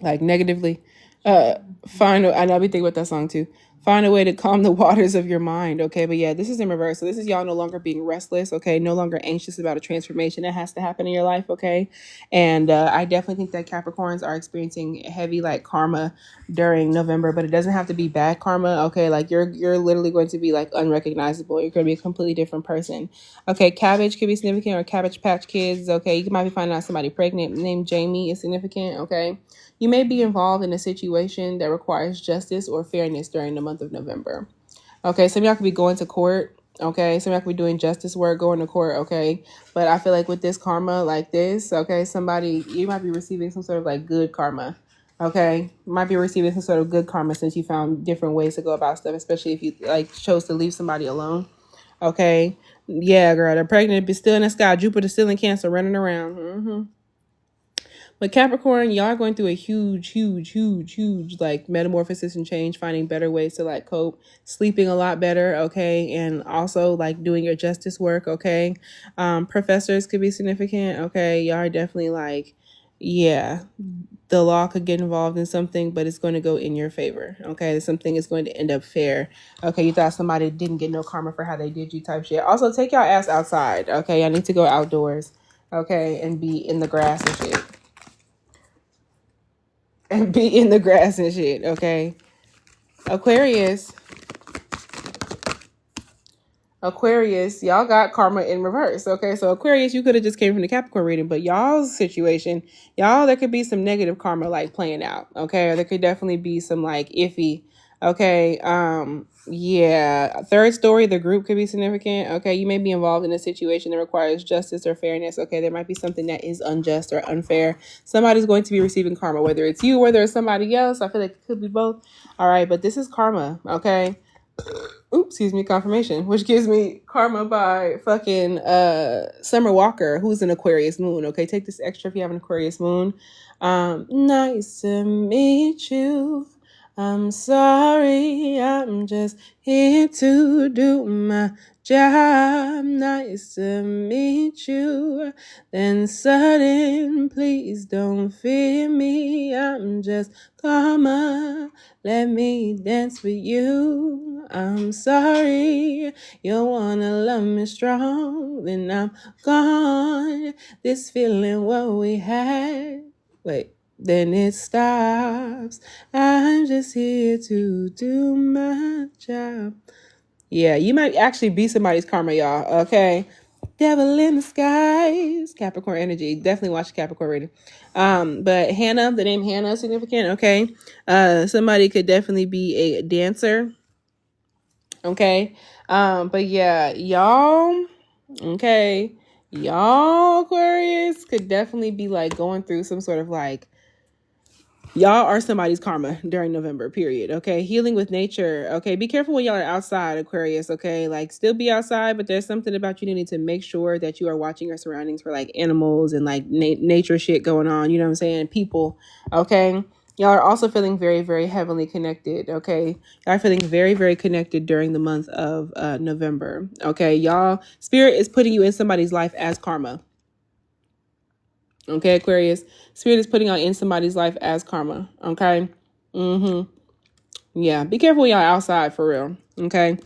Like, negatively. I know I be thinking about that song, too. Find a way to calm the waters of your mind, okay? But yeah, this is in reverse. So this is y'all no longer being restless, okay? No longer anxious about a transformation that has to happen in your life, okay? And I definitely think that Capricorns are experiencing heavy like karma during November, but it doesn't have to be bad karma, okay? Like you're literally going to be like unrecognizable. You're going to be a completely different person, okay? Cabbage could be significant, or Cabbage Patch Kids, okay? You might be finding out somebody pregnant named Jamie is significant, okay? You may be involved in a situation that requires justice or fairness during the month of November. Okay, some of y'all could be going to court. Okay, some of y'all could be doing justice work, going to court. Okay, but I feel like with this karma like this, okay, you might be receiving some sort of like good karma. Okay, you might be receiving some sort of good karma since you found different ways to go about stuff, especially if you like chose to leave somebody alone. Okay, Yeah, girl, they're pregnant, but still in the sky. Jupiter still in Cancer, running around. But Capricorn, y'all are going through a huge like metamorphosis and change, finding better ways to like cope, sleeping a lot better, okay, and also like doing your justice work, okay. Professors could be significant, okay. Y'all are definitely like, yeah, the law could get involved in something, but it's going to go in your favor, okay. Something is going to end up fair, okay. You thought somebody didn't get no karma for how they did you type shit. Also, take y'all ass outside, okay. I need to go outdoors, okay, and be in the grass and shit. And be in the grass and shit, okay? Aquarius, y'all got karma in reverse, okay? So Aquarius, you could have just came from the Capricorn reading, but y'all's situation, y'all, there could be some negative karma like playing out, okay? Or there could definitely be some like iffy, okay? Yeah, third story, the group could be significant, okay? You may be involved in a situation that requires justice or fairness, okay? There might be something that is unjust or unfair. Somebody's going to be receiving karma, whether it's you, whether it's somebody else. I feel like it could be both. All right, but this is karma, okay? Oops, excuse me, confirmation, which gives me karma by fucking Summer Walker, who's an Aquarius moon, okay? Take this extra if you have an Aquarius moon. Nice to meet you. I'm sorry, I'm just here to do my job. Nice to meet you. Then sudden, please don't fear me. I'm just karma. Let me dance for you. I'm sorry, you wanna love me strong. Then I'm gone. This feeling what we had. Wait. Then it stops. I'm just here to do my job. Yeah, you might actually be somebody's karma, y'all. Okay. Devil in the skies. Capricorn energy. Definitely watch Capricorn reading. But Hannah, the name Hannah is significant, okay? Somebody could definitely be a dancer. Okay. But yeah, y'all, okay. Y'all Aquarius could definitely be like going through some sort of like, y'all are somebody's karma during November, period. Okay. Healing with nature. Okay. Be careful when y'all are outside, Aquarius. Okay. Like still be outside, but there's something about you needing to make sure that you are watching your surroundings for like animals and like nature shit going on. You know what I'm saying? People. Okay. Y'all are also feeling very, very heavily connected. Okay. Y'all are feeling very, very connected during the month of November. Okay. Y'all, spirit is putting you in somebody's life as karma. Okay, Aquarius. Spirit is putting on in somebody's life as karma. Okay. Yeah. Be careful when y'all outside for real. Okay.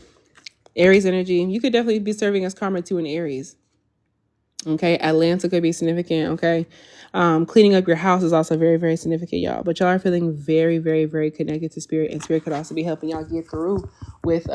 Aries energy. You could definitely be serving as karma to an Aries. Okay. Atlanta could be significant. Okay. Cleaning up your house is also very, very significant, y'all. But y'all are feeling very, very, very connected to spirit, and spirit could also be helping y'all get through with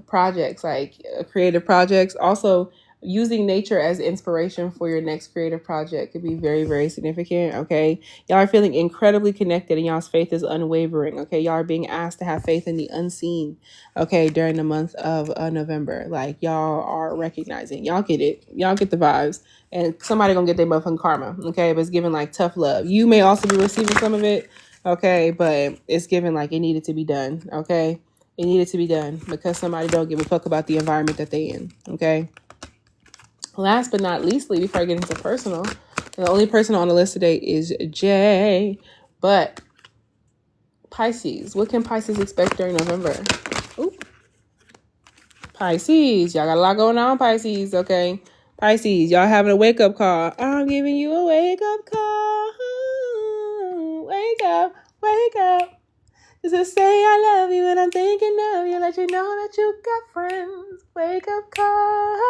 projects like creative projects. Also, using nature as inspiration for your next creative project could be very, very significant. Okay. Y'all are feeling incredibly connected and y'all's faith is unwavering. Okay. Y'all are being asked to have faith in the unseen. Okay. During the month of November, like y'all are recognizing, y'all get it. Y'all get the vibes, and somebody gonna get their motherfucking karma. Okay. But it's giving like tough love. You may also be receiving some of it. Okay. But it's giving like it needed to be done. Okay. It needed to be done because somebody don't give a fuck about the environment that they in. Okay. Last but not leastly, before I get into personal, the only person on the list today is Jay. But Pisces, what can Pisces expect during November? Ooh. Pisces, y'all got a lot going on, Pisces, okay? Pisces, y'all having a wake-up call. I'm giving you a wake-up call. Wake up, wake up. Just say I love you and I'm thinking of you. Let you know that you got friends. Wake up call.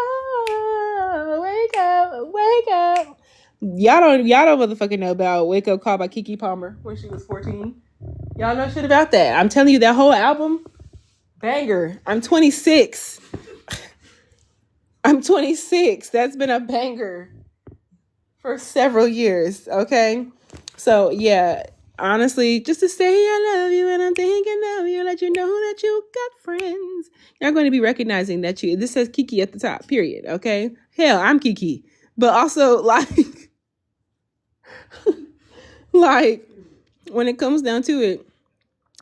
Wake up. Wake up. Y'all don't motherfucking know about Wake Up Call by Keke Palmer when she was 14. Y'all know shit about that. I'm telling you, that whole album, banger. I'm 26. I'm 26. That's been a banger for several years. Okay. So yeah. Honestly, just to say I love you and I'm thinking of you, let you know that you got friends. You're going to be recognizing that this says Kiki at the top, period. Okay. Hell, I'm Kiki. But also like when it comes down to it,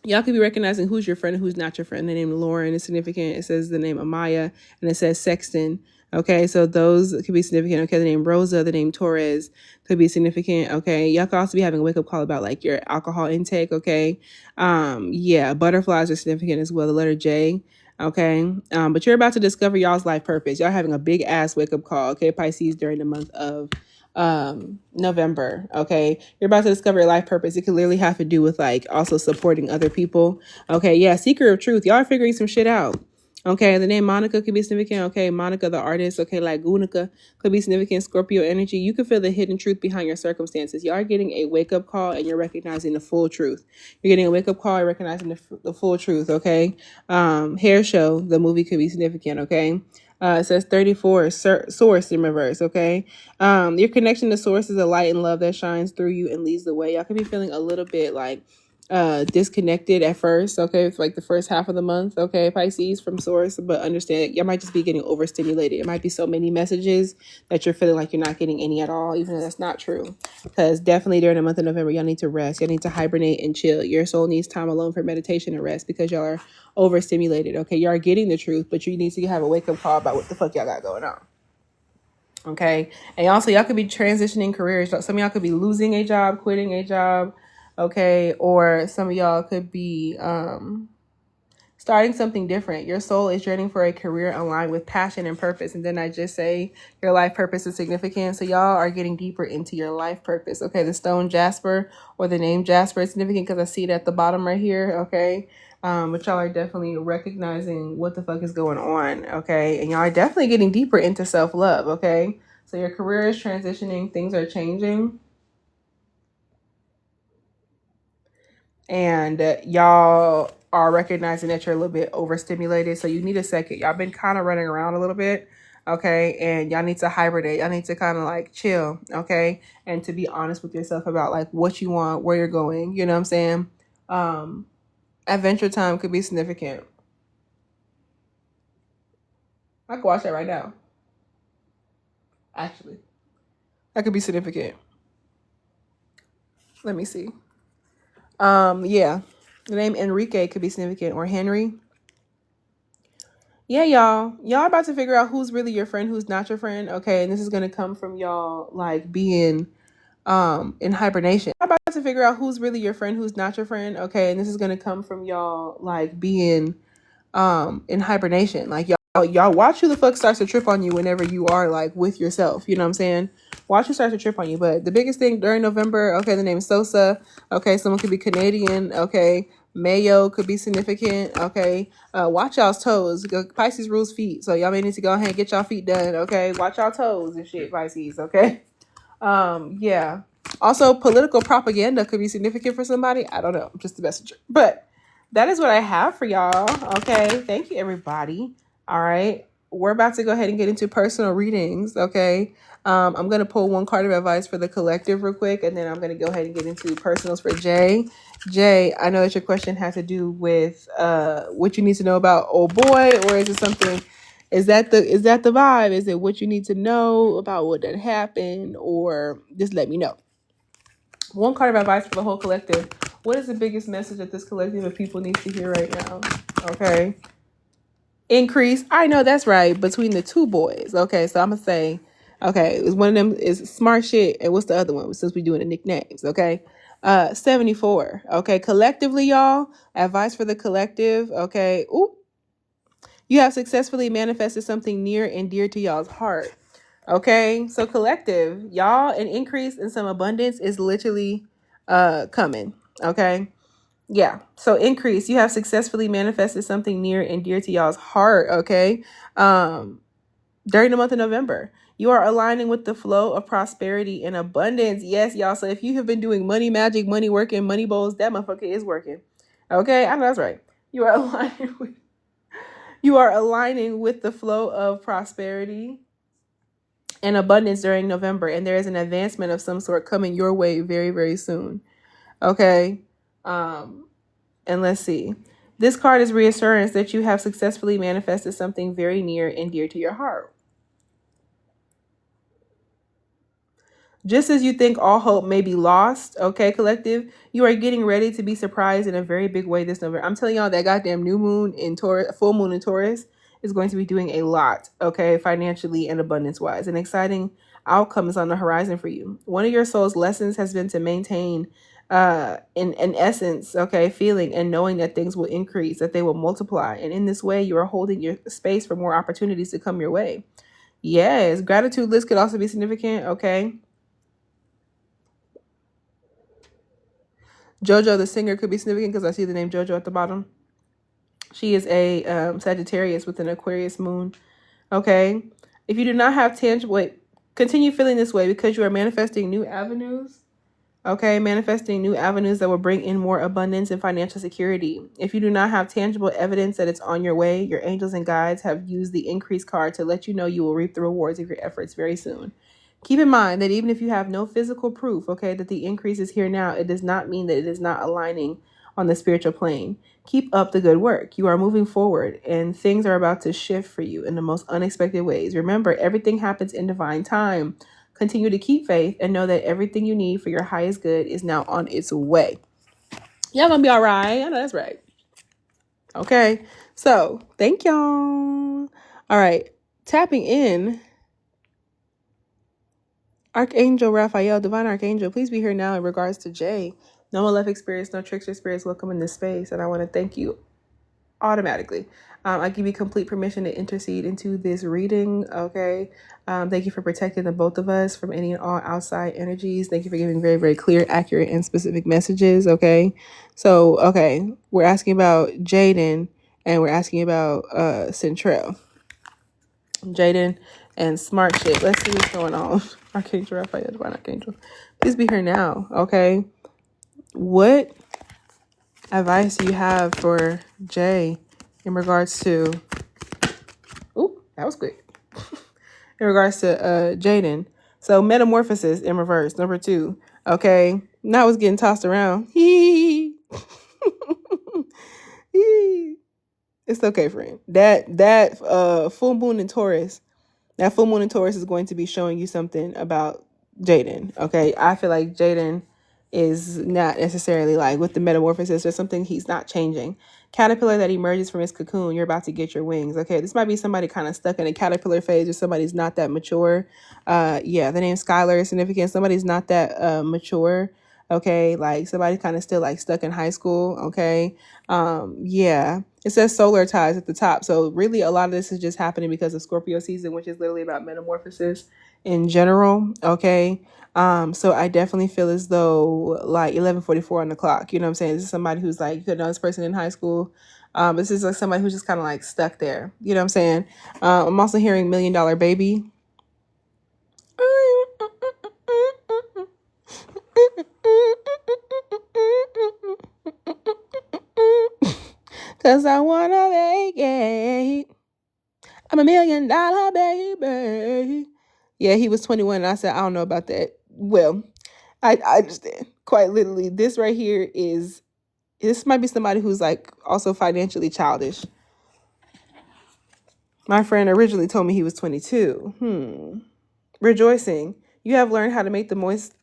y'all could be recognizing who's your friend and who's not your friend. The name Lauren is significant. It says the name Amaya and it says Sexton. Okay, so those could be significant. Okay, the name Rosa, the name Torres could be significant. Okay, y'all could also be having a wake up call about like your alcohol intake. Okay, yeah, butterflies are significant as well. The letter J. Okay, but you're about to discover y'all's life purpose. Y'all having a big ass wake up call. Okay, Pisces, during the month of November. Okay, you're about to discover your life purpose. It could literally have to do with like also supporting other people. Okay, yeah, seeker of truth. Y'all are figuring some shit out. Okay, the name Monica could be significant. Okay, Monica the artist. Okay, like Gunica could be significant. Scorpio energy. You can feel the hidden truth behind your circumstances. Y'all are getting a wake up call and you're recognizing the full truth. You're getting a wake up call and recognizing the full truth. Okay, Hair Show, the movie could be significant. Okay. It says 34 source in reverse. Okay. Your connection to source is a light and love that shines through you and leads the way. Y'all could be feeling a little bit like disconnected at first. Okay. For like the first half of the month. Okay. Pisces, from source, but understand y'all might just be getting overstimulated. It might be so many messages that you're feeling like you're not getting any at all, even though that's not true. Because definitely during the month of November, y'all need to rest. Y'all need to hibernate and chill. Your soul needs time alone for meditation and rest because y'all are overstimulated. Okay. You are getting the truth, but you need to have a wake up call about what the fuck y'all got going on. Okay. And also y'all could be transitioning careers. Some of y'all could be losing a job, quitting a job. Okay. Or some of y'all could be starting something different. Your soul is yearning for a career aligned with passion and purpose. And then I just say your life purpose is significant. So y'all are getting deeper into your life purpose. Okay. The stone jasper or the name Jasper is significant because I see it at the bottom right here. Okay. But y'all are definitely recognizing what the fuck is going on. Okay. And y'all are definitely getting deeper into self-love. Okay. So your career is transitioning. Things are changing. And y'all are recognizing that you're a little bit overstimulated. So you need a second. Y'all been kind of running around a little bit. Okay. And y'all need to hibernate. Y'all need to kind of like chill. Okay. And to be honest with yourself about like what you want, where you're going. You know what I'm saying? Adventure time could be significant. I could watch that right now. Actually, that could be significant. Let me see. Yeah. The name Enrique could be significant, or Henry. Yeah, y'all about to figure out who's really your friend, who's not your friend. Okay. And this is going to come from y'all like being in hibernation. I'm about to figure out who's really your friend, who's not your friend. Okay. And this is going to come from y'all like being in hibernation. Like y'all watch who the fuck starts to trip on you whenever you are like with yourself. You know what I'm saying? Watch who starts to trip on you. But the biggest thing during November, okay, the name is Sosa. Okay, someone could be Canadian. Okay, Mayo could be significant. Okay, watch y'all's toes. Pisces rules feet, so y'all may need to go ahead and get y'all feet done. Okay, watch y'all toes and shit, Pisces. Okay, yeah. Also, political propaganda could be significant for somebody. I don't know. I'm just a messenger, but that is what I have for y'all. Okay, thank you, everybody. All right, we're about to go ahead and get into personal readings. Okay, I'm gonna pull one card of advice for the collective real quick, and then I'm gonna go ahead and get into personals for Jay. Jay, I know that your question has to do with what you need to know about old boy, or is it something? Is that the vibe? Is it what you need to know about what that happened, or just let me know? One card of advice for the whole collective. What is the biggest message that this collective of people needs to hear right now? Okay. Increase. I know that's right. Between the two boys. Okay. So I'm going to say, okay, one of them is smart shit. And what's the other one? Since we're doing the nicknames. Okay. 74. Okay. Collectively, y'all. Advice for the collective. Okay. Ooh. You have successfully manifested something near and dear to y'all's heart. Okay, so collective, y'all, an increase in some abundance is literally coming. Okay, yeah, so increase. You have successfully manifested something near and dear to y'all's heart. Okay, during the month of November, you are aligning with the flow of prosperity and abundance. Yes, y'all. So if you have been doing money magic, money working, money bowls, that motherfucker is working. Okay, I know that's right. You are aligning with the flow of prosperity and abundance during November, and there is an advancement of some sort coming your way very, very soon. Okay. And let's see. This card is reassurance that you have successfully manifested something very near and dear to your heart. Just as you think all hope may be lost, okay, collective, you are getting ready to be surprised in a very big way this November. I'm telling y'all that goddamn new moon in Taurus, full moon in Taurus, is going to be doing a lot, okay, financially and abundance-wise. An exciting outcome is on the horizon for you. One of your soul's lessons has been to maintain in essence, okay, feeling and knowing that things will increase, that they will multiply. And in this way, you are holding your space for more opportunities to come your way. Yes, gratitude list could also be significant, okay. JoJo, the singer, could be significant because I see the name JoJo at the bottom. She is a Sagittarius with an Aquarius moon, okay. If you do not have tangible, wait, continue feeling this way because you are manifesting new avenues. Okay, manifesting new avenues that will bring in more abundance and financial security. If you do not have tangible evidence that it's on your way, your angels and guides have used the increase card to let you know you will reap the rewards of your efforts very soon. Keep in mind that even if you have no physical proof, okay, that the increase is here now, it does not mean that it is not aligning on the spiritual plane. Keep up the good work. You are moving forward and things are about to shift for you in the most unexpected ways. Remember, everything happens in divine time. Continue to keep faith and know that everything you need for your highest good is now on its way. Y'all gonna be all right. I know that's right. Okay. So thank y'all. All right. Tapping in. Archangel Raphael, Divine Archangel, please be here now in regards to Jay. No malefic spirits, no tricks or spirits welcome in this space. And I want to thank you automatically. I give you complete permission to intercede into this reading, okay? Thank you for protecting the both of us from any and all outside energies. Thank you for giving very, very clear, accurate, and specific messages, okay? So, okay, we're asking about Jaden, and we're asking about Centrell. Jaden and Smart Shit. Let's see what's going on. Archangel Raphael, Divine Archangel. Please be here now, okay? What advice do you have for Jay in regards to, ooh, that was quick. In regards to Jaden. So metamorphosis in reverse, number 2. Okay. Now it's getting tossed around. It's okay, friend. That full moon in Taurus, that full moon in Taurus is going to be showing you something about Jaden. Okay. I feel like Jaden is not necessarily like with the metamorphosis or something. He's not changing. Caterpillar that emerges from his cocoon, you're about to get your wings. Okay, this might be somebody kind of stuck in a caterpillar phase or somebody's not that mature. Yeah, the name Skylar is significant. Somebody's not that mature. Okay, like somebody kind of still like stuck in high school. Okay, yeah, it says solar ties at the top. So really a lot of this is just happening because of Scorpio season, which is literally about metamorphosis in general. Okay. So I definitely feel as though like 11:44 on the clock, you know what I'm saying? This is somebody who's like, you could know this person in high school. This is like somebody who's just kind of like stuck there. You know what I'm saying? I'm also hearing $1 Million Baby. Cause I wanna vacate. I'm $1 Million Baby. Yeah, he was 21 and I said, I don't know about that. Well, I understand. Quite literally, this right here is, this might be somebody who's like also financially childish. My friend originally told me he was 22. Rejoicing. You have learned how to make the moist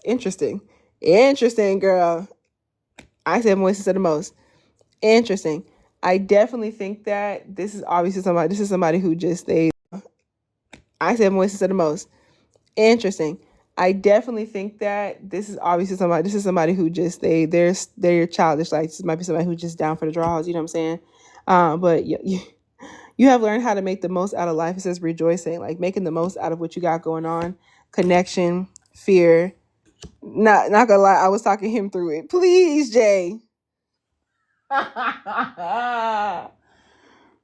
interesting. Interesting, girl. I said moist instead of most. Interesting. I definitely think that this is obviously somebody who just I said moist instead of most. Interesting. I definitely think that this is obviously somebody who just they're childish. Like this might be somebody who's just down for the draws. You know what I'm saying? But you have learned how to make the most out of life. It says rejoicing, like making the most out of what you got going on. Connection, fear. Not gonna lie, I was talking him through it. Please, Jay.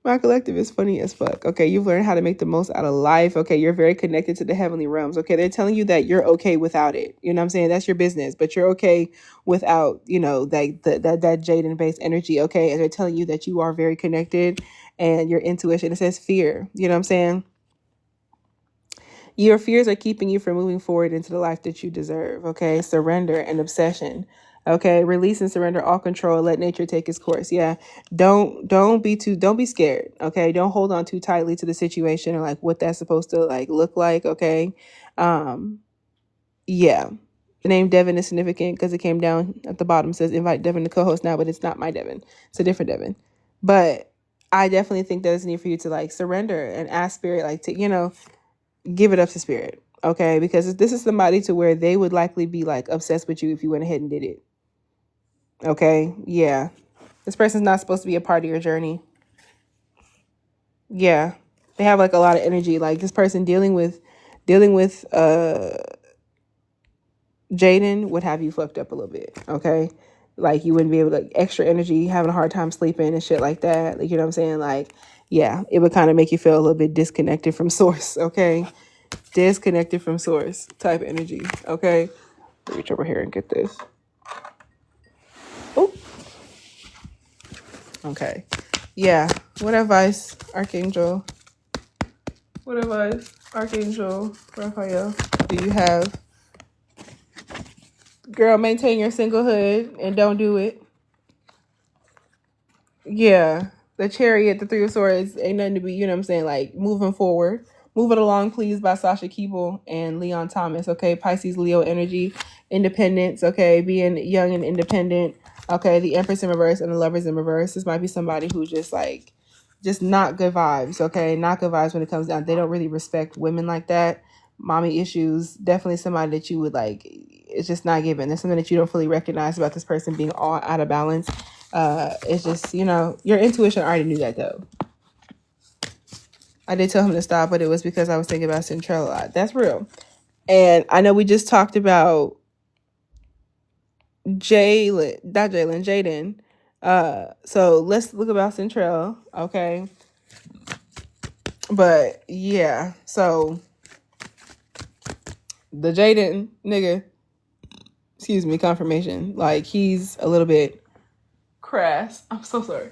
My collective is funny as fuck. Okay, you've learned how to make the most out of life. Okay, you're very connected to the heavenly realms. Okay, they're telling you that you're okay without it. You know what I'm saying? That's your business, but you're okay without, you know, that Jaden based energy. Okay, and they're telling you that you are very connected and your intuition. It says fear. You know what I'm saying? Your fears are keeping you from moving forward into the life that you deserve. Okay, surrender and obsession. Okay, release and surrender all control. Let nature take its course. Yeah, don't be scared. Okay, don't hold on too tightly to the situation or like what that's supposed to like look like. Okay, yeah. The name Devin is significant because it came down at the bottom. It says invite Devin to co-host now, but it's not my Devin. It's a different Devin. But I definitely think there's a need for you to like surrender and ask spirit, like to, give it up to spirit. Okay. Because this is somebody to where they would likely be like obsessed with you if you went ahead and did it. Okay. Yeah. This person's not supposed to be a part of your journey. Yeah. They have like a lot of energy. Like this person dealing with Jaden would have you fucked up a little bit. Okay. Like you wouldn't be able to, like, extra energy, having a hard time sleeping and shit like that. Like, you know what I'm saying? Like, yeah, it would kind of make you feel a little bit disconnected from source. Okay. Disconnected from source type energy. Okay. Reach over here and get this. Oh. Okay. Yeah. What advice, Archangel? What advice, Archangel Raphael, do you have? Girl, maintain your singlehood and don't do it. Yeah. The Chariot, the Three of Swords, ain't nothing to be, you know what I'm saying, like moving forward. Move It Along, Please by Sasha Keeble and Leon Thomas. Okay. Pisces, Leo energy, independence. Okay. Being young and independent. Okay. The Empress in reverse and the Lovers in reverse. This might be somebody who's just not good vibes. Okay. Not good vibes when it comes down. They don't really respect women like that. Mommy issues. Definitely somebody that you would like. It's just not given. There's something that you don't fully recognize about this person being all out of balance. It's just, your intuition already knew that though. I did tell him to stop, but it was because I was thinking about Central a lot. That's real. And I know we just talked about Jaden. So let's look about Central, okay? But yeah, so the Jaden nigga, excuse me, confirmation. Like he's a little bit crass. I'm so sorry.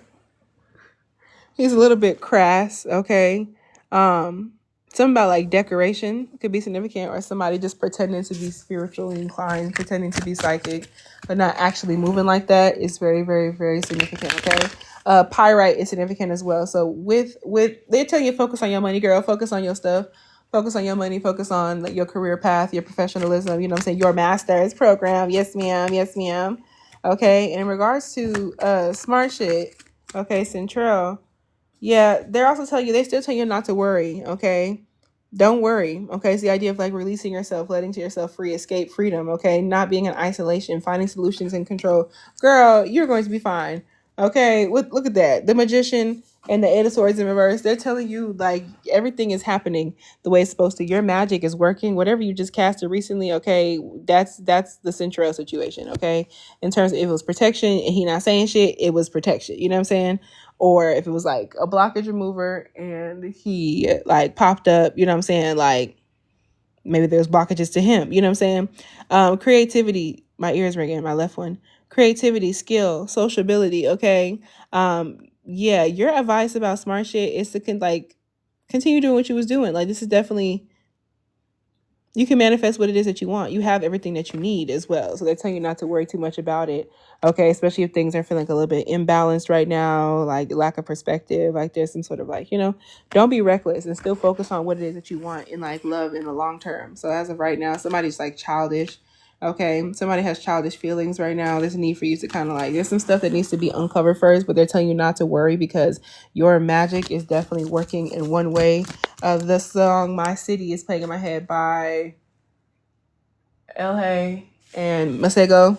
He's a little bit crass, okay? Something about like decoration could be significant, or somebody just pretending to be spiritually inclined, pretending to be psychic, but not actually moving like that is very, very, very significant. Okay. Pyrite is significant as well. So with they tell you focus on your money, girl, focus on your stuff, focus on your money, focus on like, your career path, your professionalism, you know what I'm saying, your master's program. Yes, ma'am, yes, ma'am. Okay. And in regards to smart shit, okay, Central. Yeah, they're also telling you, they still tell you not to worry, okay? Don't worry, okay? It's the idea of like releasing yourself, letting to yourself free, escape, freedom, okay? Not being in isolation, finding solutions and control. Girl, you're going to be fine, okay? Look at that. The Magician and the Eight of Swords in reverse, they're telling you like everything is happening the way it's supposed to. Your magic is working. Whatever you just casted recently, okay? That's the Central situation, okay? In terms of if it was protection and he not saying shit, it was protection. You know what I'm saying? Or if it was like a blockage remover and he like popped up, you know what I'm saying? Like maybe there's blockages to him, you know what I'm saying? Creativity, my ears ringing, my left one. Creativity, skill, sociability, okay? Yeah, your advice about smart shit is to continue doing what you was doing. Like this is definitely, you can manifest what it is that you want. You have everything that you need as well. So they're telling you not to worry too much about it. Okay. Especially if things are feeling a little bit imbalanced right now, like lack of perspective, like there's some sort of like, don't be reckless and still focus on what it is that you want in like love in the long term. So as of right now, somebody's like childish. Okay. Somebody has childish feelings right now. There's a need for you to kind of like, there's some stuff that needs to be uncovered first, but they're telling you not to worry because your magic is definitely working in one way. The song My City is playing in my head by LA and Masego.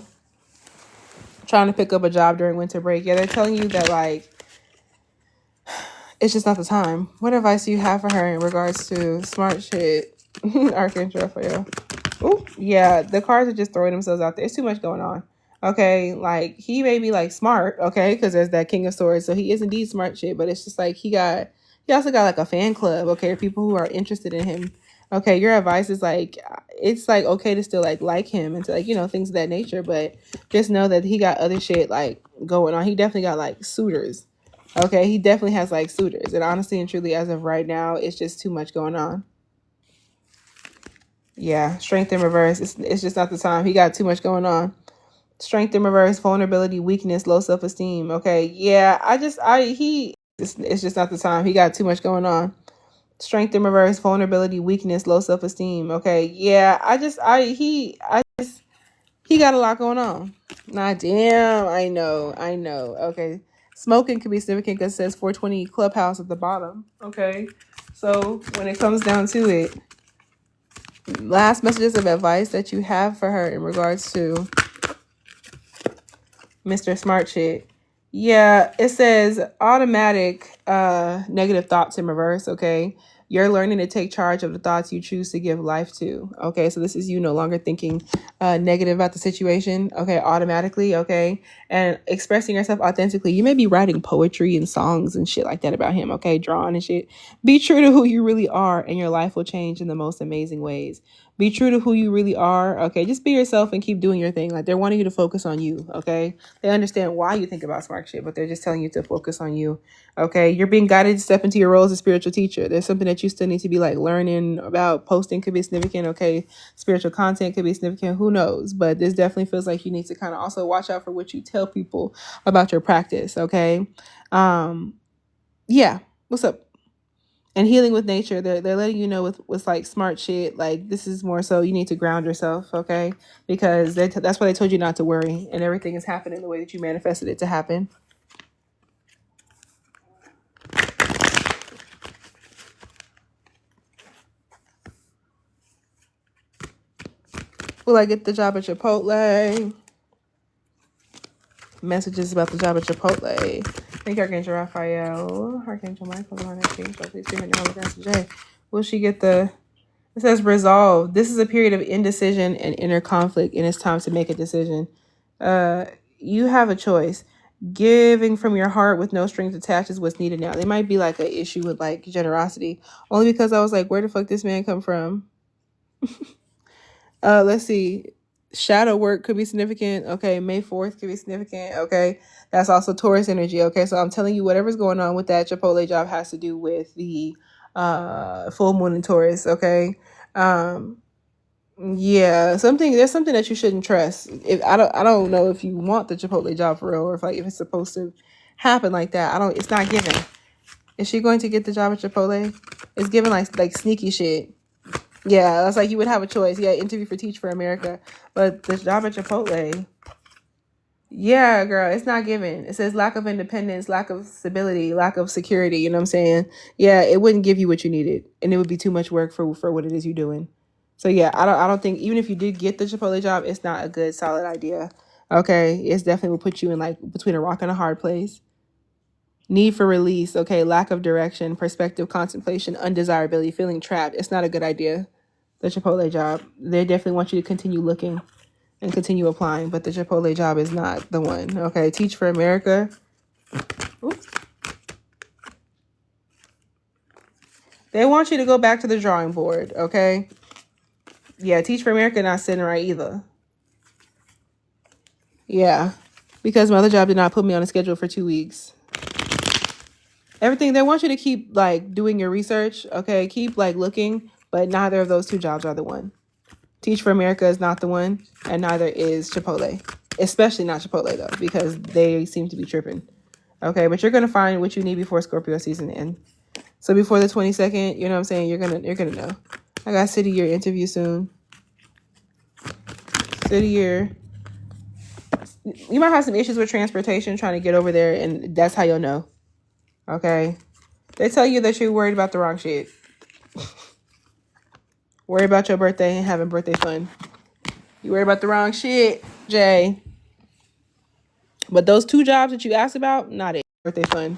Trying to pick up a job during winter break. Yeah, they're telling you that like it's just not the time. What advice do you have for her in regards to smart shit? Archangel Raphael. Oh, yeah, the cards are just throwing themselves out there. It's too much going on. Okay, like he may be like smart, okay, because there's that King of Swords, so he is indeed smart shit. But it's just like he also got like a fan club, okay, people who are interested in him. Okay, your advice is like it's like okay to still like him and to like things of that nature, but just know that he got other shit like going on. He definitely got like suitors. Okay, he definitely has like suitors, and honestly and truly, as of right now, it's just too much going on. Yeah, strength in reverse. It's just not the time. He got too much going on. Strength in reverse, vulnerability, weakness, low self-esteem. Okay, yeah, it's just not the time. He got too much going on. Strength in reverse, vulnerability, weakness, low self-esteem. Okay, yeah, he got a lot going on. Nah, damn, I know. Okay, Smoking could be significant because it says 420 Clubhouse at the bottom. Okay. So when it comes down to it, last messages of advice that you have for her in regards to Mr. Smart Shit. Yeah, it says automatic negative thoughts in reverse, okay? You're learning to take charge of the thoughts you choose to give life to. Okay, so this is you no longer thinking negative about the situation, okay, automatically, okay? And expressing yourself authentically. You may be writing poetry and songs and shit like that about him, okay? Drawing and shit. Be true to who you really are, and your life will change in the most amazing ways. Be true to who you really are, okay? Just be yourself and keep doing your thing. Like, they're wanting you to focus on you, okay? They understand why you think about smart shit, but they're just telling you to focus on you, okay? You're being guided to step into your role as a spiritual teacher. There's something that you still need to be, like, learning about. Posting could be significant, okay? Spiritual content could be significant. Who knows? But this definitely feels like you need to kind of also watch out for what you tell people about your practice, okay? Yeah. What's up? And healing with nature, they're letting you know with like smart shit, like this is more so you need to ground yourself, okay? Because that's why they told you not to worry, and everything is happening the way that you manifested it to happen. Will I get the job at Chipotle? Messages about the job at Chipotle. Thank you, Archangel Raphael. Archangel Michael, the one that changed. Please be here in the Holy Grace of J. Will she get the... It says resolve. This is a period of indecision and inner conflict, and it's time to make a decision. You have a choice. Giving from your heart with no strings attached is what's needed now. There might be like an issue with like generosity, only because I was like, where the fuck this man come from? Let's see. Shadow work could be significant. Okay, May 4th could be significant. Okay, that's also Taurus energy. Okay, so I'm telling you, whatever's going on with that Chipotle job has to do with the full moon in Taurus. Okay, yeah, there's something that you shouldn't trust. If I don't know if you want the Chipotle job for real, or if it's supposed to happen like that. It's not given. Is she going to get the job at Chipotle? It's given like sneaky shit. Yeah, that's like you would have a choice. Yeah, interview for Teach for America. But the job at Chipotle, yeah, girl, it's not given. It says lack of independence, lack of stability, lack of security. You know what I'm saying? Yeah, it wouldn't give you what you needed. And it would be too much work for what it is you're doing. So yeah, I don't think, even if you did get the Chipotle job, it's not a good, solid idea. Okay, it's definitely will put you in like between a rock and a hard place. Need for release, okay, lack of direction, perspective, contemplation, undesirability, feeling trapped. It's not a good idea. The Chipotle job, they definitely want you to continue looking and continue applying, but the Chipotle job is not the one. Okay, Teach for America. Oops. They want you to go back to the drawing board, okay? Yeah, Teach for America not sitting right either. Yeah, because my other job did not put me on a schedule for 2 weeks. Everything, they want you to keep like doing your research, okay? Keep like looking, but neither of those two jobs are the one. Teach for America is not the one, and neither is Chipotle. Especially not Chipotle though, because they seem to be tripping. Okay, but you're gonna find what you need before Scorpio season ends. So before the 22nd, you know what I'm saying, you're gonna know. I got City Year interview soon. City Year. You might have some issues with transportation trying to get over there, and that's how you'll know. Okay. They tell you that you're worried about the wrong shit. Worry about your birthday and having birthday fun. You worry about the wrong shit, Jay. But those two jobs that you asked about, not it. Birthday fun.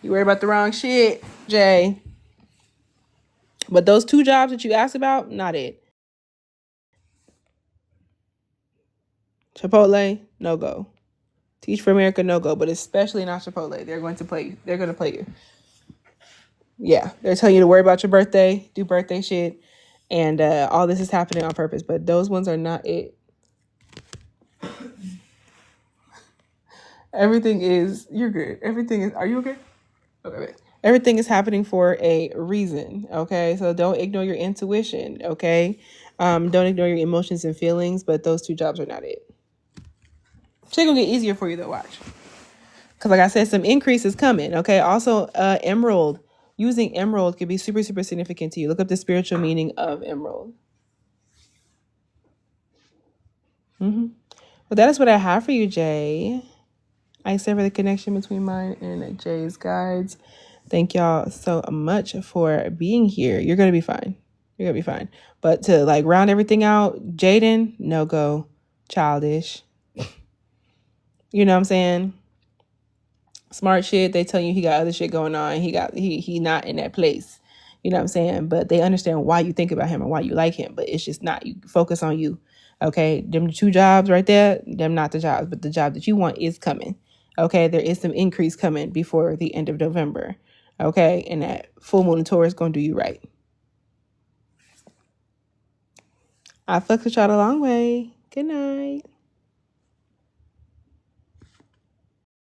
You worry about the wrong shit, Jay. But those two jobs that you asked about, not it. Chipotle, no go. Teach for America, no go. But especially not Chipotle. They're going to play you. They're going to play you. Yeah, they're telling you to worry about your birthday, do birthday shit, and all this is happening on purpose. But those ones are not it. Everything is, you're good. Everything is, are you okay? Okay. Everything is happening for a reason, okay? So don't ignore your intuition, okay? Don't ignore your emotions and feelings, but those two jobs are not it. It's going to get easier for you, though, watch. Because like I said, some increase is coming, okay? Also, emerald. Using emerald could be super, super significant to you. Look up the spiritual meaning of emerald. Well, that is what I have for you, Jay. I sever the connection between mine and Jay's guides. Thank y'all so much for being here. You're going to be fine. You're going to be fine. But to like round everything out, Jaden, no go. Childish. You know what I'm saying? Smart shit. They tell you he got other shit going on. He not in that place. You know what I'm saying? But they understand why you think about him and why you like him. But it's just not. You focus on you. Okay? Them 2 jobs right there, them not the jobs. But the job that you want is coming. Okay? There is some increase coming before the end of November. Okay? And that full moon in Taurus is going to do you right. I fucked with y'all a long way. Good night.